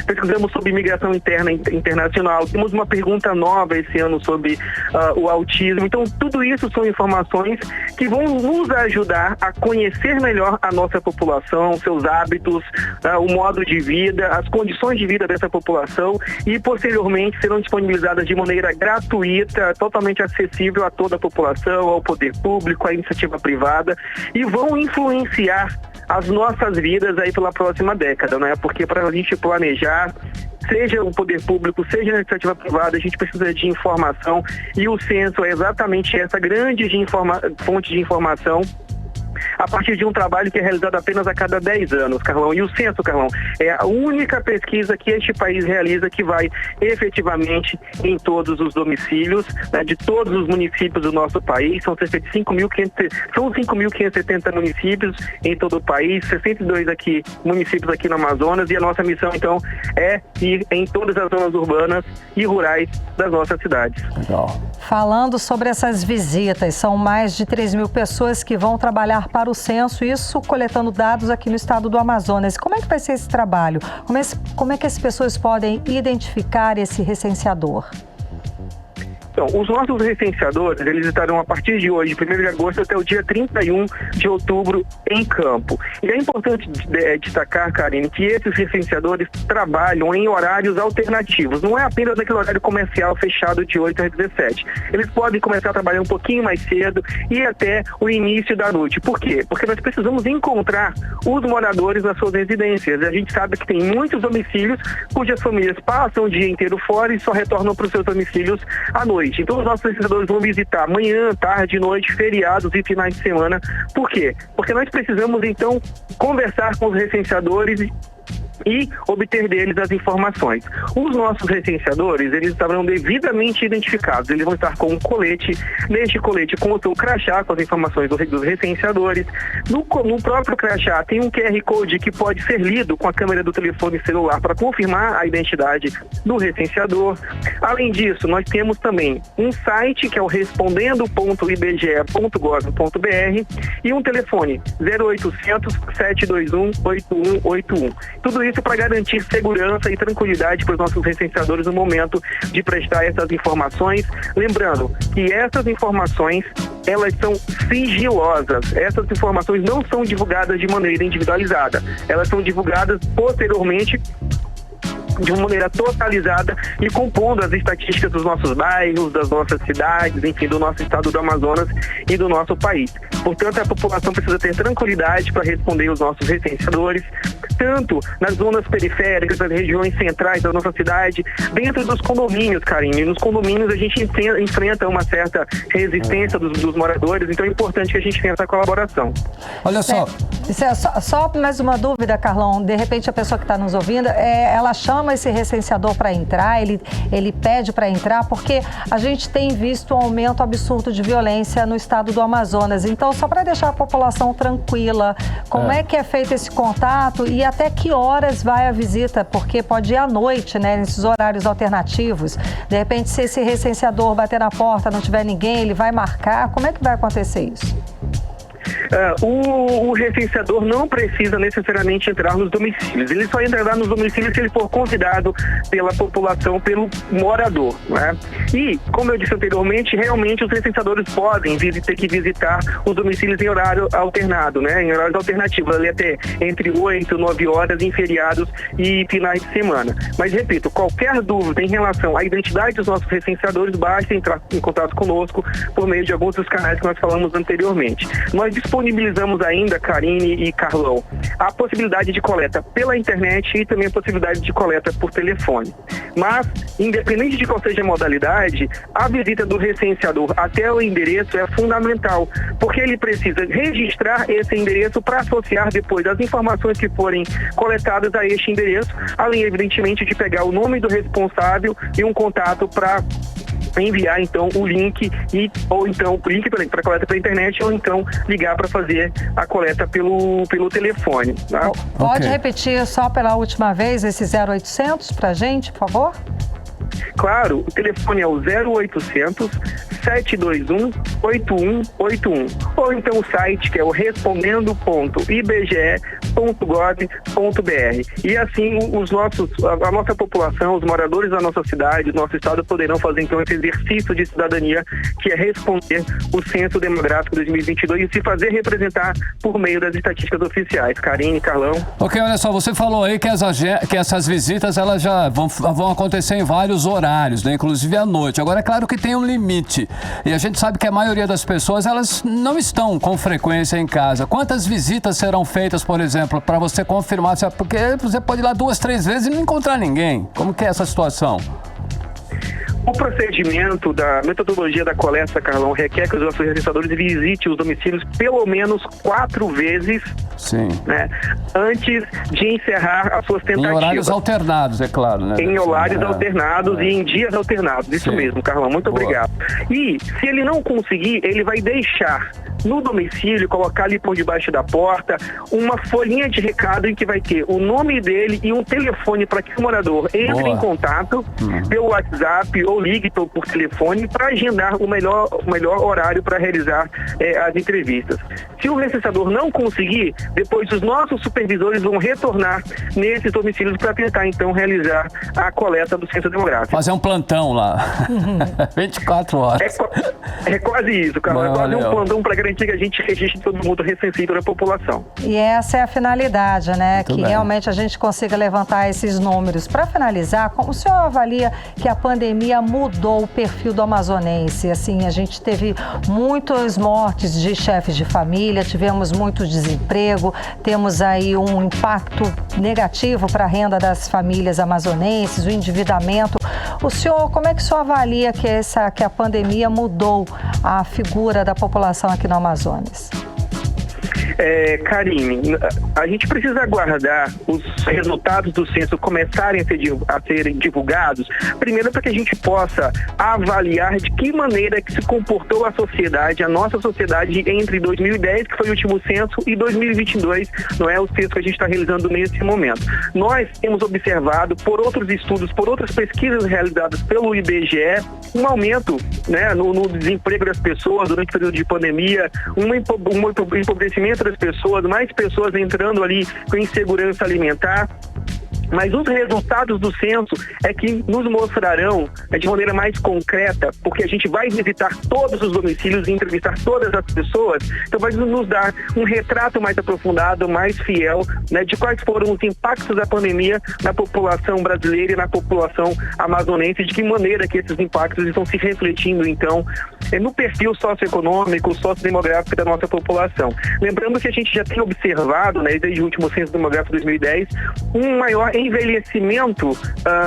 pesquisamos sobre imigração interna e internacional, temos uma pergunta nova esse ano sobre o autismo. Então, tudo isso são informações que vão nos ajudar a conhecer melhor a nossa população, seus hábitos, o modo de vida, as condições de vida dessa população, e posteriormente serão disponibilizadas de maneira gratuita, totalmente acessível a toda a população, ao poder público, à iniciativa privada, e vão influenciar as nossas vidas aí pela próxima década, né? Porque para a gente planejar, seja o poder público, seja a iniciativa privada, a gente precisa de informação, e o censo é exatamente essa grande fonte de informação, a partir de um trabalho que é realizado apenas a cada 10 anos, Carlão. E o censo, Carlão, é a única pesquisa que este país realiza que vai efetivamente em todos os domicílios, né, de todos os municípios do nosso país. São cerca de 5.570 municípios em todo o país, 62 municípios aqui no Amazonas, e a nossa missão, então, é ir em todas as zonas urbanas e rurais das nossas cidades. Legal. Falando sobre essas visitas, são mais de 3.000 pessoas que vão trabalhar para o censo, isso coletando dados aqui no estado do Amazonas. Como é que vai ser esse trabalho? Como é que as pessoas podem identificar esse recenseador? Então, os nossos recenseadores, eles estarão a partir de hoje, 1º de agosto, até o dia 31 de outubro, em campo. E é importante destacar, Karine, que esses recenseadores trabalham em horários alternativos. Não é apenas naquele horário comercial fechado de 8 às 17. Eles podem começar a trabalhar um pouquinho mais cedo e até o início da noite. Por quê? Porque nós precisamos encontrar os moradores nas suas residências. A gente sabe que tem muitos domicílios cujas famílias passam o dia inteiro fora e só retornam para os seus domicílios à noite. Então, os nossos recenseadores vão visitar manhã, tarde, noite, feriados e finais de semana. Por quê? Porque nós precisamos, então, conversar com os recenseadores e obter deles as informações. Os nossos recenseadores, eles estarão devidamente identificados. Eles vão estar com um colete, neste colete com o seu crachá, com as informações dos recenseadores. No próprio crachá tem um QR Code que pode ser lido com a câmera do telefone celular para confirmar a identidade do recenseador. Além disso, nós temos também um site que é o respondendo.ibge.gov.br e um telefone 0800 721 8181. Tudo isso para garantir segurança e tranquilidade para os nossos recenseadores no momento de prestar essas informações. Lembrando que essas informações, elas são sigilosas. Essas informações não são divulgadas de maneira individualizada. Elas são divulgadas posteriormente de uma maneira totalizada e compondo as estatísticas dos nossos bairros, das nossas cidades, enfim, do nosso estado do Amazonas e do nosso país. Portanto, a população precisa ter tranquilidade para responder os nossos recenseadores, tanto nas zonas periféricas, nas regiões centrais da nossa cidade, dentro dos condomínios, Karine. Nos condomínios a gente enfrenta uma certa resistência dos moradores, então é importante que a gente tenha essa colaboração. Olha só. Só mais uma dúvida, Carlão. De repente a pessoa que está nos ouvindo, ela chama esse recenseador para entrar, ele pede para entrar, porque a gente tem visto um aumento absurdo de violência no estado do Amazonas. Então, só para deixar a população tranquila, como é que é feito esse contato e até que horas vai a visita? Porque pode ir à noite, né, nesses horários alternativos. De repente, se esse recenseador bater na porta, não tiver ninguém, ele vai marcar. Como é que vai acontecer isso? O recenseador não precisa necessariamente entrar nos domicílios. Ele só entrará nos domicílios se ele for convidado pela população, pelo morador, né? E, como eu disse anteriormente, realmente os recenseadores podem ter que visitar os domicílios em horário alternado, né? Em horários alternativos, ali até entre 8 e 9 horas em feriados e finais de semana. Mas, repito, qualquer dúvida em relação à identidade dos nossos recenseadores, basta entrar em contato conosco por meio de alguns dos canais que nós falamos anteriormente. Nós disponibilizamos ainda, Karine e Carlão, a possibilidade de coleta pela internet e também a possibilidade de coleta por telefone. Mas, independente de qual seja a modalidade, a visita do recenseador até o endereço é fundamental, porque ele precisa registrar esse endereço para associar depois as informações que forem coletadas a este endereço, além, evidentemente, de pegar o nome do responsável e um contato para enviar então o link ou então o link para coleta pela internet, ou então ligar para fazer a coleta pelo telefone. Tá? Pode repetir só pela última vez esse 0800 para a gente, por favor? Claro, o telefone é o 0800 721 8181, ou então o site, que é o respondendo.ibge.gov.br. E assim a nossa população, os moradores da nossa cidade, do nosso estado, poderão fazer então esse exercício de cidadania, que é responder o Censo Demográfico 2022 e se fazer representar por meio das estatísticas oficiais. Karine, Carlão. Ok, olha só, você falou aí que essas visitas elas já vão acontecer em vários horários, né? Inclusive à noite. Agora, é claro que tem um limite. E a gente sabe que a maioria das pessoas, elas não estão com frequência em casa. Quantas visitas serão feitas, por exemplo, para você confirmar? Porque você pode ir lá 2, 3 vezes e não encontrar ninguém. Como que é essa situação? O procedimento da metodologia da coleta, Carlão, requer que os nossos recenseadores visitem os domicílios pelo menos 4 vezes. Sim. Né, antes de encerrar as suas tentativas. Em horários alternados, é claro, né? Em horários alternados e em dias alternados. Isso mesmo, Carlão. Muito obrigado. E se ele não conseguir, ele vai deixar no domicílio, colocar ali por debaixo da porta, uma folhinha de recado em que vai ter o nome dele e um telefone para que o morador entre em contato pelo WhatsApp ou ligue por telefone para agendar o melhor horário para realizar as entrevistas. Se o recenseador não conseguir, depois os nossos supervisores vão retornar nesses domicílios para tentar então realizar a coleta do censo demográfico. Fazer um plantão lá. 24 horas. É quase isso, Carlão. É quase um plantão para garantir que a gente registre todo mundo, recensie toda a população. E essa é a finalidade, né? Muito que bem. Realmente a gente consiga levantar esses números. Para finalizar, como o senhor avalia que a pandemia mudou o perfil do amazonense? Assim, a gente teve muitas mortes de chefes de família, tivemos muito desemprego, temos aí um impacto negativo para a renda das famílias amazonenses, o endividamento. O senhor, como é que o senhor avalia que a pandemia mudou a figura da população aqui no Amazonas? Karine, a gente precisa aguardar os resultados do censo começarem a serem divulgados, primeiro para que a gente possa avaliar de que maneira que se comportou a nossa sociedade entre 2010, que foi o último censo, e 2022, não é o censo que a gente está realizando nesse momento. Nós temos observado, por outros estudos, por outras pesquisas realizadas pelo IBGE, um aumento, né, no desemprego das pessoas durante o período de pandemia, um empobrecimento das pessoas, mais pessoas entrando ali com insegurança alimentar. Mas os resultados do censo é que nos mostrarão de maneira mais concreta, porque a gente vai visitar todos os domicílios e entrevistar todas as pessoas, então vai nos dar um retrato mais aprofundado, mais fiel, né, de quais foram os impactos da pandemia na população brasileira e na população amazonense, de que maneira que esses impactos estão se refletindo, então, no perfil socioeconômico, sociodemográfico da nossa população. Lembrando que a gente já tem observado, né, desde o último censo demográfico 2010, um maior envelhecimento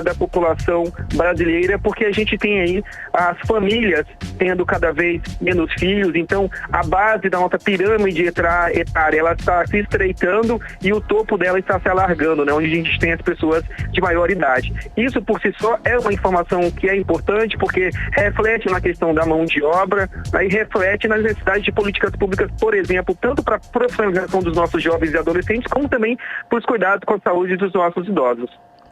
da população brasileira, porque a gente tem aí as famílias tendo cada vez menos filhos, então a base da nossa pirâmide etária, ela está se estreitando e o topo dela está se alargando, né, onde a gente tem as pessoas de maior idade. Isso por si só é uma informação que é importante, porque reflete na questão da mão de obra, aí reflete nas necessidades de políticas públicas, por exemplo, tanto para a profissionalização dos nossos jovens e adolescentes, como também para os cuidados com a saúde dos nossos idosos.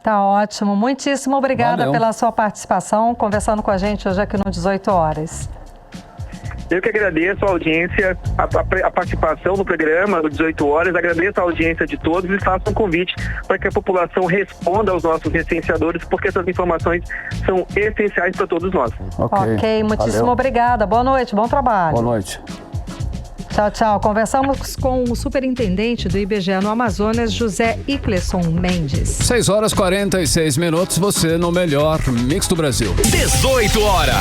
Tá ótimo. Muitíssimo obrigada pela sua participação, conversando com a gente hoje aqui no 18 Horas. Eu que agradeço a audiência, a participação no programa, no 18 horas, agradeço a audiência de todos e faço um convite para que a população responda aos nossos recenseadores, porque essas informações são essenciais para todos nós. Ok, muitíssimo obrigada. Boa noite, bom trabalho. Boa noite. Tchau, tchau. Conversamos com o superintendente do IBGE no Amazonas, José Icleson Mendes. 6h46, você no melhor mix do Brasil. 18 horas.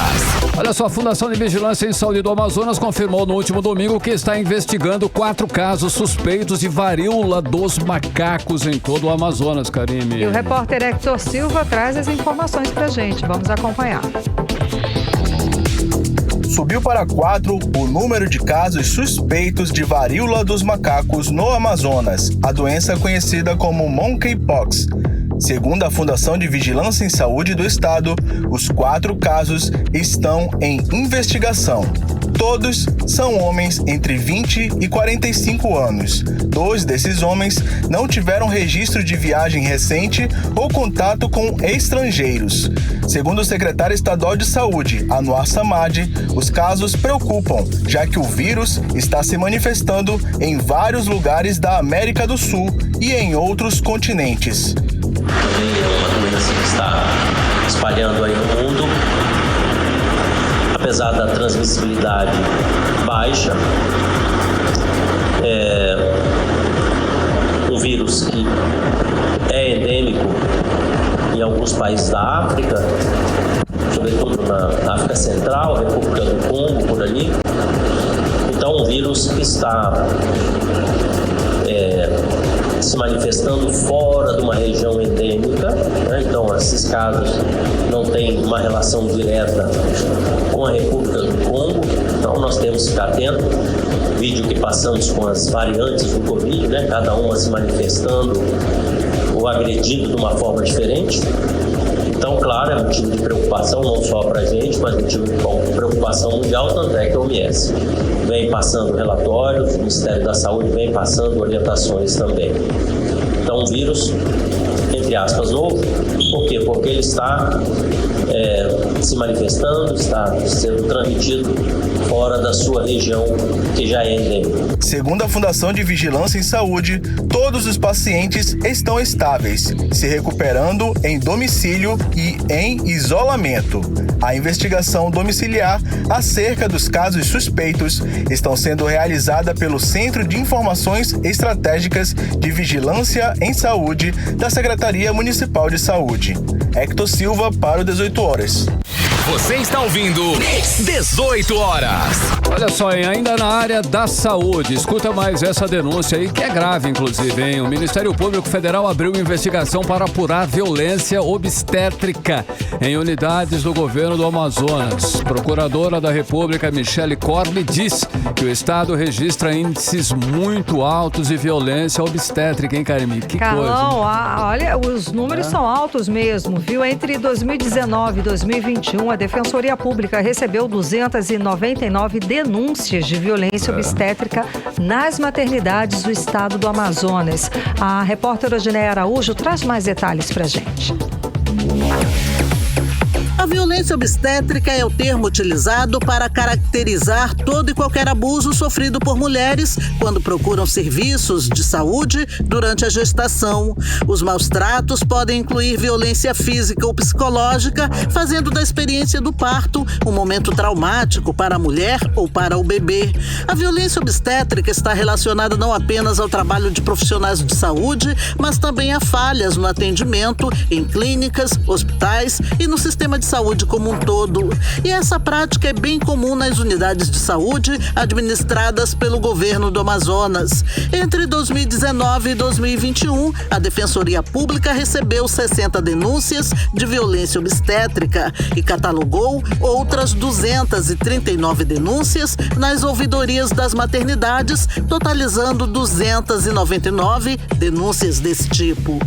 Olha só, a Fundação de Vigilância em Saúde do Amazonas confirmou no último domingo que está investigando 4 casos suspeitos de varíola dos macacos em todo o Amazonas, Karime. E o repórter Hector Silva traz as informações pra gente. Vamos acompanhar. Subiu para 4 o número de casos suspeitos de varíola dos macacos no Amazonas, a doença conhecida como monkeypox. Segundo a Fundação de Vigilância em Saúde do Estado, os 4 casos estão em investigação. Todos são homens entre 20 e 45 anos. 2 desses homens não tiveram registro de viagem recente ou contato com estrangeiros. Segundo o secretário estadual de Saúde, Anwar Samad, os casos preocupam, já que o vírus está se manifestando em vários lugares da América do Sul e em outros continentes. Também é uma doença que está espalhando aí no mundo. Apesar da transmissibilidade baixa, é um vírus que é endêmico em alguns países da África, sobretudo na África Central, República do Congo, por ali. Então, o vírus está se manifestando fora de uma região endêmica, né? Então esses casos não têm uma relação direta com a República do Congo, então nós temos que ficar atento. Vídeo que passamos com as variantes do Covid, né? Cada uma se manifestando ou agredindo de uma forma diferente. Então, claro, é motivo de preocupação não só para a gente, mas motivo de preocupação mundial, tanto é que a OMS vem passando relatórios, o Ministério da Saúde vem passando orientações também. Então, um vírus, entre aspas, novo. Por quê? Porque ele está se manifestando, está sendo transmitido fora da sua região, que já é endêmica. Segundo a Fundação de Vigilância em Saúde, todos os pacientes estão estáveis, se recuperando em domicílio e em isolamento. A investigação domiciliar acerca dos casos suspeitos estão sendo realizada pelo Centro de Informações Estratégicas de Vigilância em Saúde da Secretaria Municipal de Saúde. Hector Silva para o 18 horas. Você está ouvindo 18 horas. Olha só, hein? Ainda na área da saúde, escuta mais essa denúncia aí, que é grave, inclusive, hein? O Ministério Público Federal abriu investigação para apurar violência obstétrica em unidades do governo do Amazonas. Procuradora da República, Michele Corle, diz que o Estado registra índices muito altos de violência obstétrica, hein, Karime? Que Carlão, coisa. Olha, os números são altos mesmo, viu? Entre 2019 e 2021, a Defensoria Pública recebeu 299 denúncias de violência obstétrica nas maternidades do estado do Amazonas. A repórter Odineia Araújo traz mais detalhes pra gente. A violência obstétrica é o termo utilizado para caracterizar todo e qualquer abuso sofrido por mulheres quando procuram serviços de saúde durante a gestação. Os maus tratos podem incluir violência física ou psicológica, fazendo da experiência do parto um momento traumático para a mulher ou para o bebê. A violência obstétrica está relacionada não apenas ao trabalho de profissionais de saúde, mas também a falhas no atendimento em clínicas, hospitais e no sistema de saúde como um todo. E essa prática é bem comum nas unidades de saúde administradas pelo governo do Amazonas. Entre 2019 e 2021, a Defensoria Pública recebeu 60 denúncias de violência obstétrica e catalogou outras 239 denúncias nas ouvidorias das maternidades, totalizando 299 denúncias desse tipo.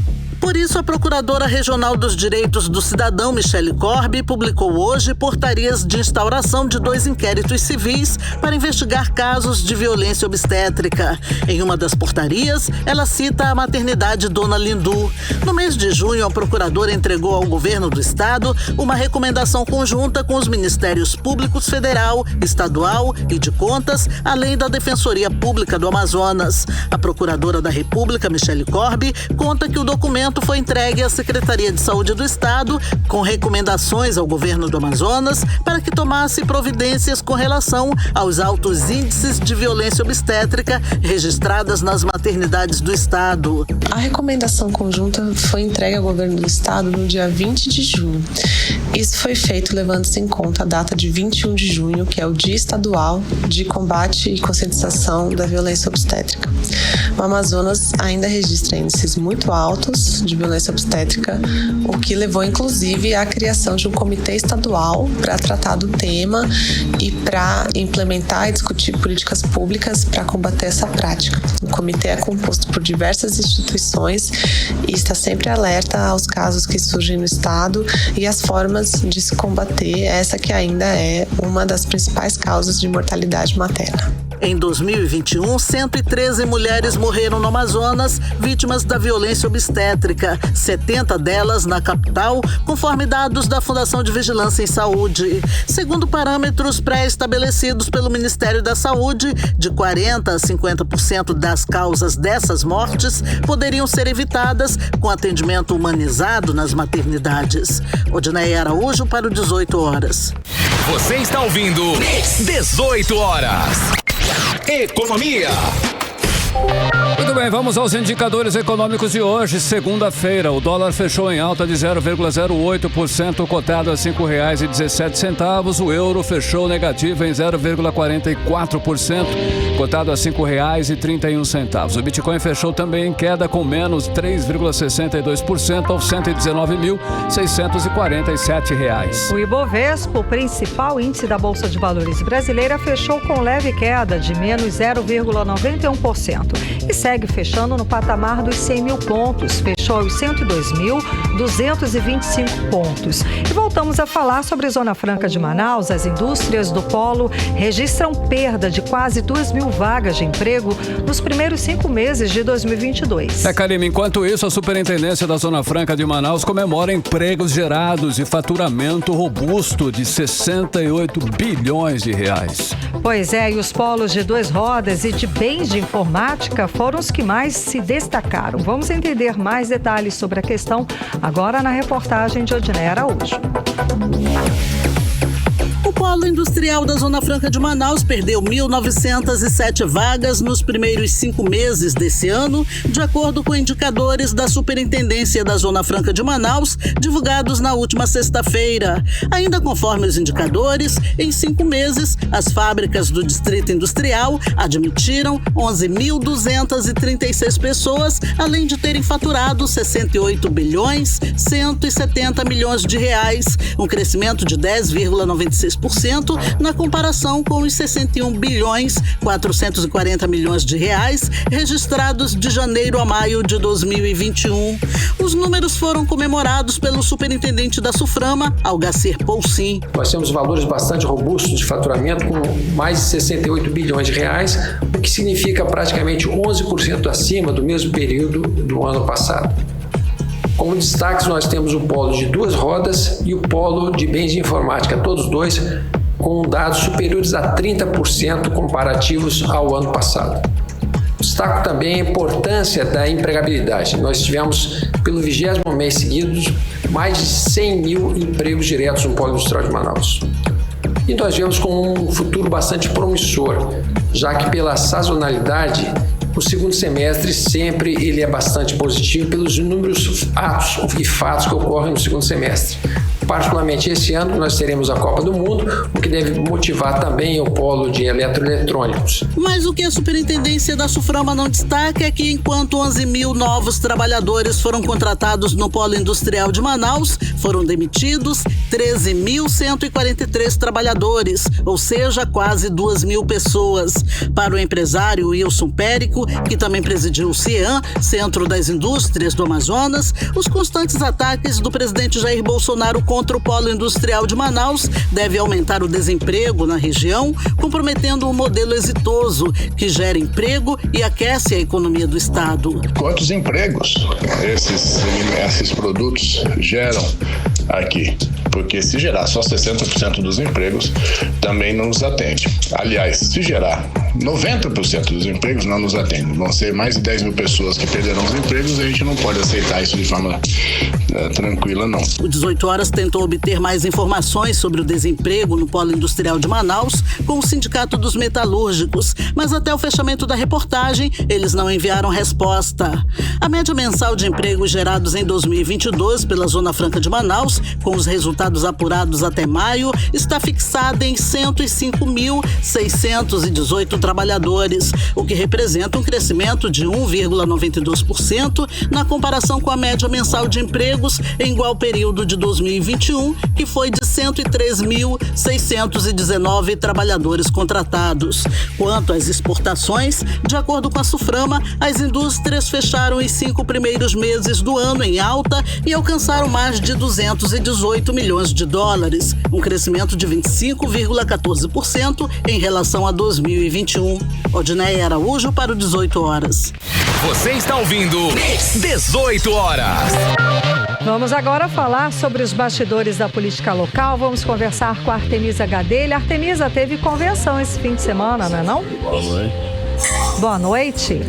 Por isso, a Procuradora Regional dos Direitos do Cidadão, Michele Corbi, publicou hoje portarias de instauração de 2 inquéritos civis para investigar casos de violência obstétrica. Em uma das portarias, ela cita a maternidade Dona Lindu. No mês de junho, a Procuradora entregou ao Governo do Estado uma recomendação conjunta com os Ministérios Públicos Federal, Estadual e de Contas, além da Defensoria Pública do Amazonas. A Procuradora da República, Michele Corbi, conta que o documento foi entregue à Secretaria de Saúde do Estado com recomendações ao governo do Amazonas para que tomasse providências com relação aos altos índices de violência obstétrica registradas nas maternidades do Estado. A recomendação conjunta foi entregue ao governo do Estado no dia 20 de junho. Isso foi feito levando-se em conta a data de 21 de junho, que é o Dia Estadual de Combate e Conscientização da Violência Obstétrica. O Amazonas ainda registra índices muito altos de violência obstétrica, o que levou inclusive à criação de um comitê estadual para tratar do tema e para implementar e discutir políticas públicas para combater essa prática. O comitê é composto por diversas instituições e está sempre alerta aos casos que surgem no estado e as formas de se combater essa que ainda é uma das principais causas de mortalidade materna. Em 2021, 113 mulheres morreram no Amazonas vítimas da violência obstétrica, 70 delas na capital, conforme dados da Fundação de Vigilância em Saúde. Segundo parâmetros pré-estabelecidos pelo Ministério da Saúde, de 40% a 50% das causas dessas mortes poderiam ser evitadas com atendimento humanizado nas maternidades. Odinaia Araújo para o 18 horas. Você está ouvindo 18 horas. Economia. Muito bem, vamos aos indicadores econômicos de hoje, segunda-feira. O dólar fechou em alta de 0,08%, cotado a R$ 5,17. O euro fechou negativo em 0,44%, cotado a R$ 5,31. O Bitcoin fechou também em queda com menos 3,62% aos R$ 119.647. O Ibovespa, o principal índice da Bolsa de Valores brasileira, fechou com leve queda de menos 0,91%. E segue fechando no patamar dos 100 mil pontos. Fechou aos 102.225 pontos. E voltamos a falar sobre a Zona Franca de Manaus. As indústrias do polo registram perda de quase 2.000 vagas de emprego nos primeiros 5 meses de 2022. Karime, enquanto isso, a Superintendência da Zona Franca de Manaus comemora empregos gerados e faturamento robusto de 68 bilhões de reais. Pois é, e os polos de 2 rodas e de bens de informática foram os que mais se destacaram. Vamos entender mais detalhes sobre a questão agora na reportagem de Odinaia Araújo. O polo industrial da Zona Franca de Manaus perdeu 1.907 vagas nos primeiros 5 meses desse ano, de acordo com indicadores da Superintendência da Zona Franca de Manaus, divulgados na última sexta-feira. Ainda conforme os indicadores, em 5 meses, as fábricas do Distrito Industrial admitiram 11.236 pessoas, além de terem faturado 68 bilhões 170 milhões de reais, um crescimento de 10,96% na comparação com os 61 bilhões 440 milhões de reais registrados de janeiro a maio de 2021. Os números foram comemorados pelo superintendente da Suframa, Algacir Poulsin. Nós temos valores bastante robustos de faturamento com mais de 68 bilhões de reais, o que significa praticamente 11% acima do mesmo período do ano passado. Como destaques, nós temos o polo de 2 rodas e o polo de bens de informática, todos dois com dados superiores a 30% comparativos ao ano passado. Destaco também a importância da empregabilidade. Nós tivemos, pelo 20º mês seguido, mais de 100 mil empregos diretos no polo industrial de Manaus. E nós vemos com um futuro bastante promissor, já que pela sazonalidade, o segundo semestre sempre ele é bastante positivo pelos inúmeros atos e fatos que ocorrem no segundo semestre. Particularmente esse ano nós teremos a Copa do Mundo, o que deve motivar também o polo de eletroeletrônicos. Mas o que a Superintendência da Suframa não destaca é que enquanto 11 mil novos trabalhadores foram contratados no polo industrial de Manaus, foram demitidos 13.143 trabalhadores, ou seja, quase 2.000 pessoas. Para o empresário Wilson Périco, Francisco, que também presidiu o CIEAM, Centro das Indústrias do Amazonas, os constantes ataques do presidente Jair Bolsonaro contra o polo industrial de Manaus devem aumentar o desemprego na região, comprometendo um modelo exitoso que gera emprego e aquece a economia do estado. Quantos empregos esses produtos geram aqui? Porque se gerar só 60% dos empregos, também não nos atende. Aliás, se gerar 90% dos empregos, não nos atende. Vão ser mais de 10 mil pessoas que perderão os empregos e a gente não pode aceitar isso de forma tranquila, não. O 18 Horas tentou obter mais informações sobre o desemprego no polo industrial de Manaus com o Sindicato dos Metalúrgicos, mas até o fechamento da reportagem, eles não enviaram resposta. A média mensal de empregos gerados em 2022 pela Zona Franca de Manaus, com os resultados apurados até maio, está fixada em 105.618 trabalhadores, o que representa um crescimento de 1,92% na comparação com a média mensal de empregos em igual período de 2021, que foi de 103.619 trabalhadores contratados. Quanto às exportações, de acordo com a Suframa, as indústrias fecharam os 5 primeiros meses do ano em alta e alcançaram mais de 218 milhões de dólares, um crescimento de 25,14% em relação a 2021. Odineia Araújo para o 18 Horas. Você está ouvindo 18 Horas. Vamos agora falar sobre os bastidores da política local. Vamos conversar com a Artemisa Gadelha. Artemisa, teve convenção esse fim de semana, não é não? Boa noite. Boa noite.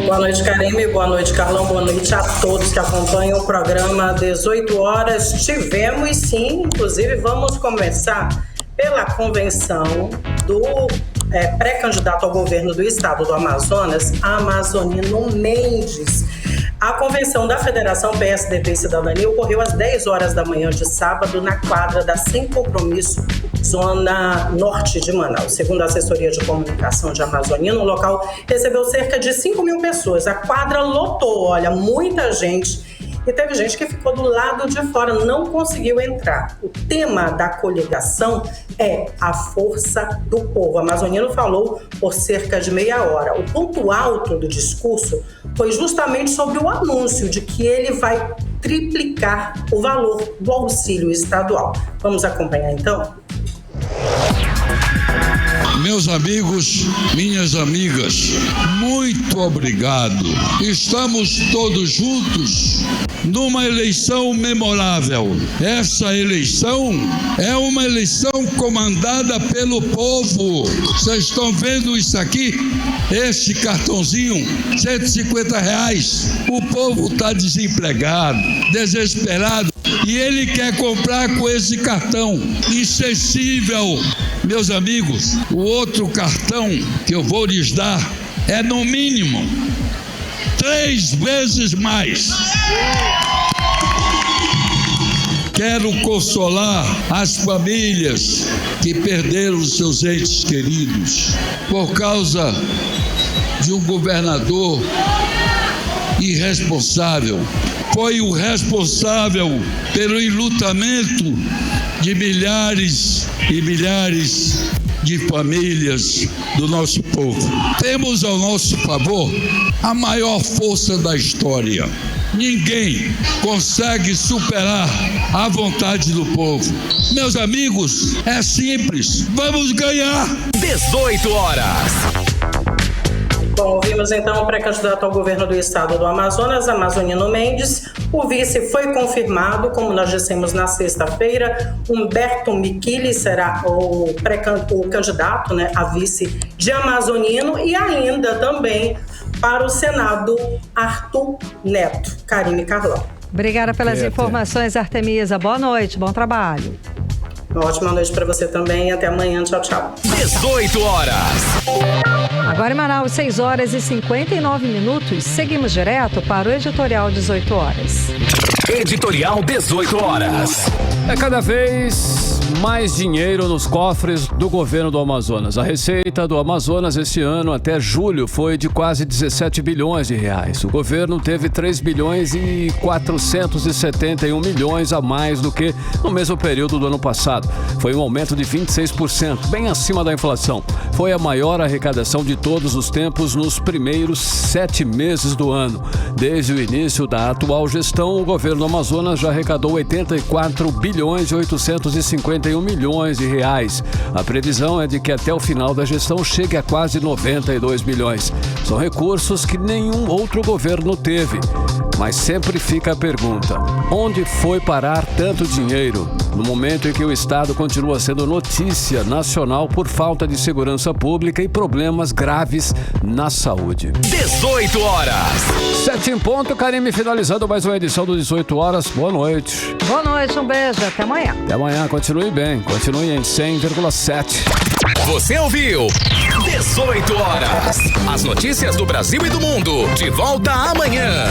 Boa noite, Karime. Boa noite, Carlão. Boa noite a todos que acompanham o programa 18 Horas. Tivemos, sim, inclusive vamos começar pela convenção do pré-candidato ao governo do estado do Amazonas, Amazonino Mendes. A convenção da Federação PSDB e Cidadania ocorreu às 10 horas da manhã de sábado na quadra da Sem Compromisso, zona norte de Manaus. Segundo a assessoria de comunicação de Amazonino, o local recebeu cerca de 5 mil pessoas. A quadra lotou, olha, muita gente. E teve gente que ficou do lado de fora, não conseguiu entrar. O tema da coligação é a força do povo. O Amazonino falou por cerca de meia hora. O ponto alto do discurso foi justamente sobre o anúncio de que ele vai triplicar o valor do auxílio estadual. Vamos acompanhar então? Meus amigos, minhas amigas, muito obrigado. Estamos todos juntos numa eleição memorável. Essa eleição é uma eleição comandada pelo povo. Vocês estão vendo isso aqui? Esse cartãozinho, R$150. O povo está desempregado, desesperado. E ele quer comprar com esse cartão insensível. Meus amigos, o outro cartão que eu vou lhes dar é no mínimo 3 vezes mais. Quero consolar as famílias que perderam seus entes queridos por causa de um governador irresponsável. Foi o responsável pelo enlutamento de milhares e milhares de famílias do nosso povo. Temos ao nosso favor a maior força da história. Ninguém consegue superar a vontade do povo. Meus amigos, é simples. Vamos ganhar! 18 Horas. Bom, ouvimos então o pré-candidato ao governo do estado do Amazonas, Amazonino Mendes. O vice foi confirmado, como nós dissemos na sexta-feira. Humberto Michili será o candidato, né, a vice de Amazonino, e ainda também para o Senado, Arthur Neto. Karime Carlão. Obrigada pelas informações, Artemisa. Boa noite, bom trabalho. Uma ótima noite para você também. Até amanhã. Tchau, tchau. 18 Horas. Agora em Manaus, 6 horas e 59 minutos. Seguimos direto para o Editorial 18 Horas. Editorial 18 Horas. Cada vez Mais dinheiro nos cofres do governo do Amazonas. A receita do Amazonas este ano até julho foi de quase 17 bilhões de reais. O governo teve 3 bilhões e 471 milhões a mais do que no mesmo período do ano passado. Foi um aumento de 26%, bem acima da inflação. Foi a maior arrecadação de todos os tempos nos primeiros 7 meses do ano. Desde o início da atual gestão, o governo do Amazonas já arrecadou 84 bilhões e 851 milhões de reais. A previsão é de que até o final da gestão chegue a quase 92 bilhões. São recursos que nenhum outro governo teve. Mas sempre fica a pergunta: onde foi parar tanto dinheiro? No momento em que o Estado continua sendo notícia nacional por falta de segurança pública e problemas graves na saúde. 18 horas. 7 em ponto, Karime, finalizando mais uma edição do 18 horas. Boa noite. Boa noite, um beijo, até amanhã. Até amanhã, continue bem, continue em 100,7. Você ouviu 18 horas. As notícias do Brasil e do mundo. De volta amanhã.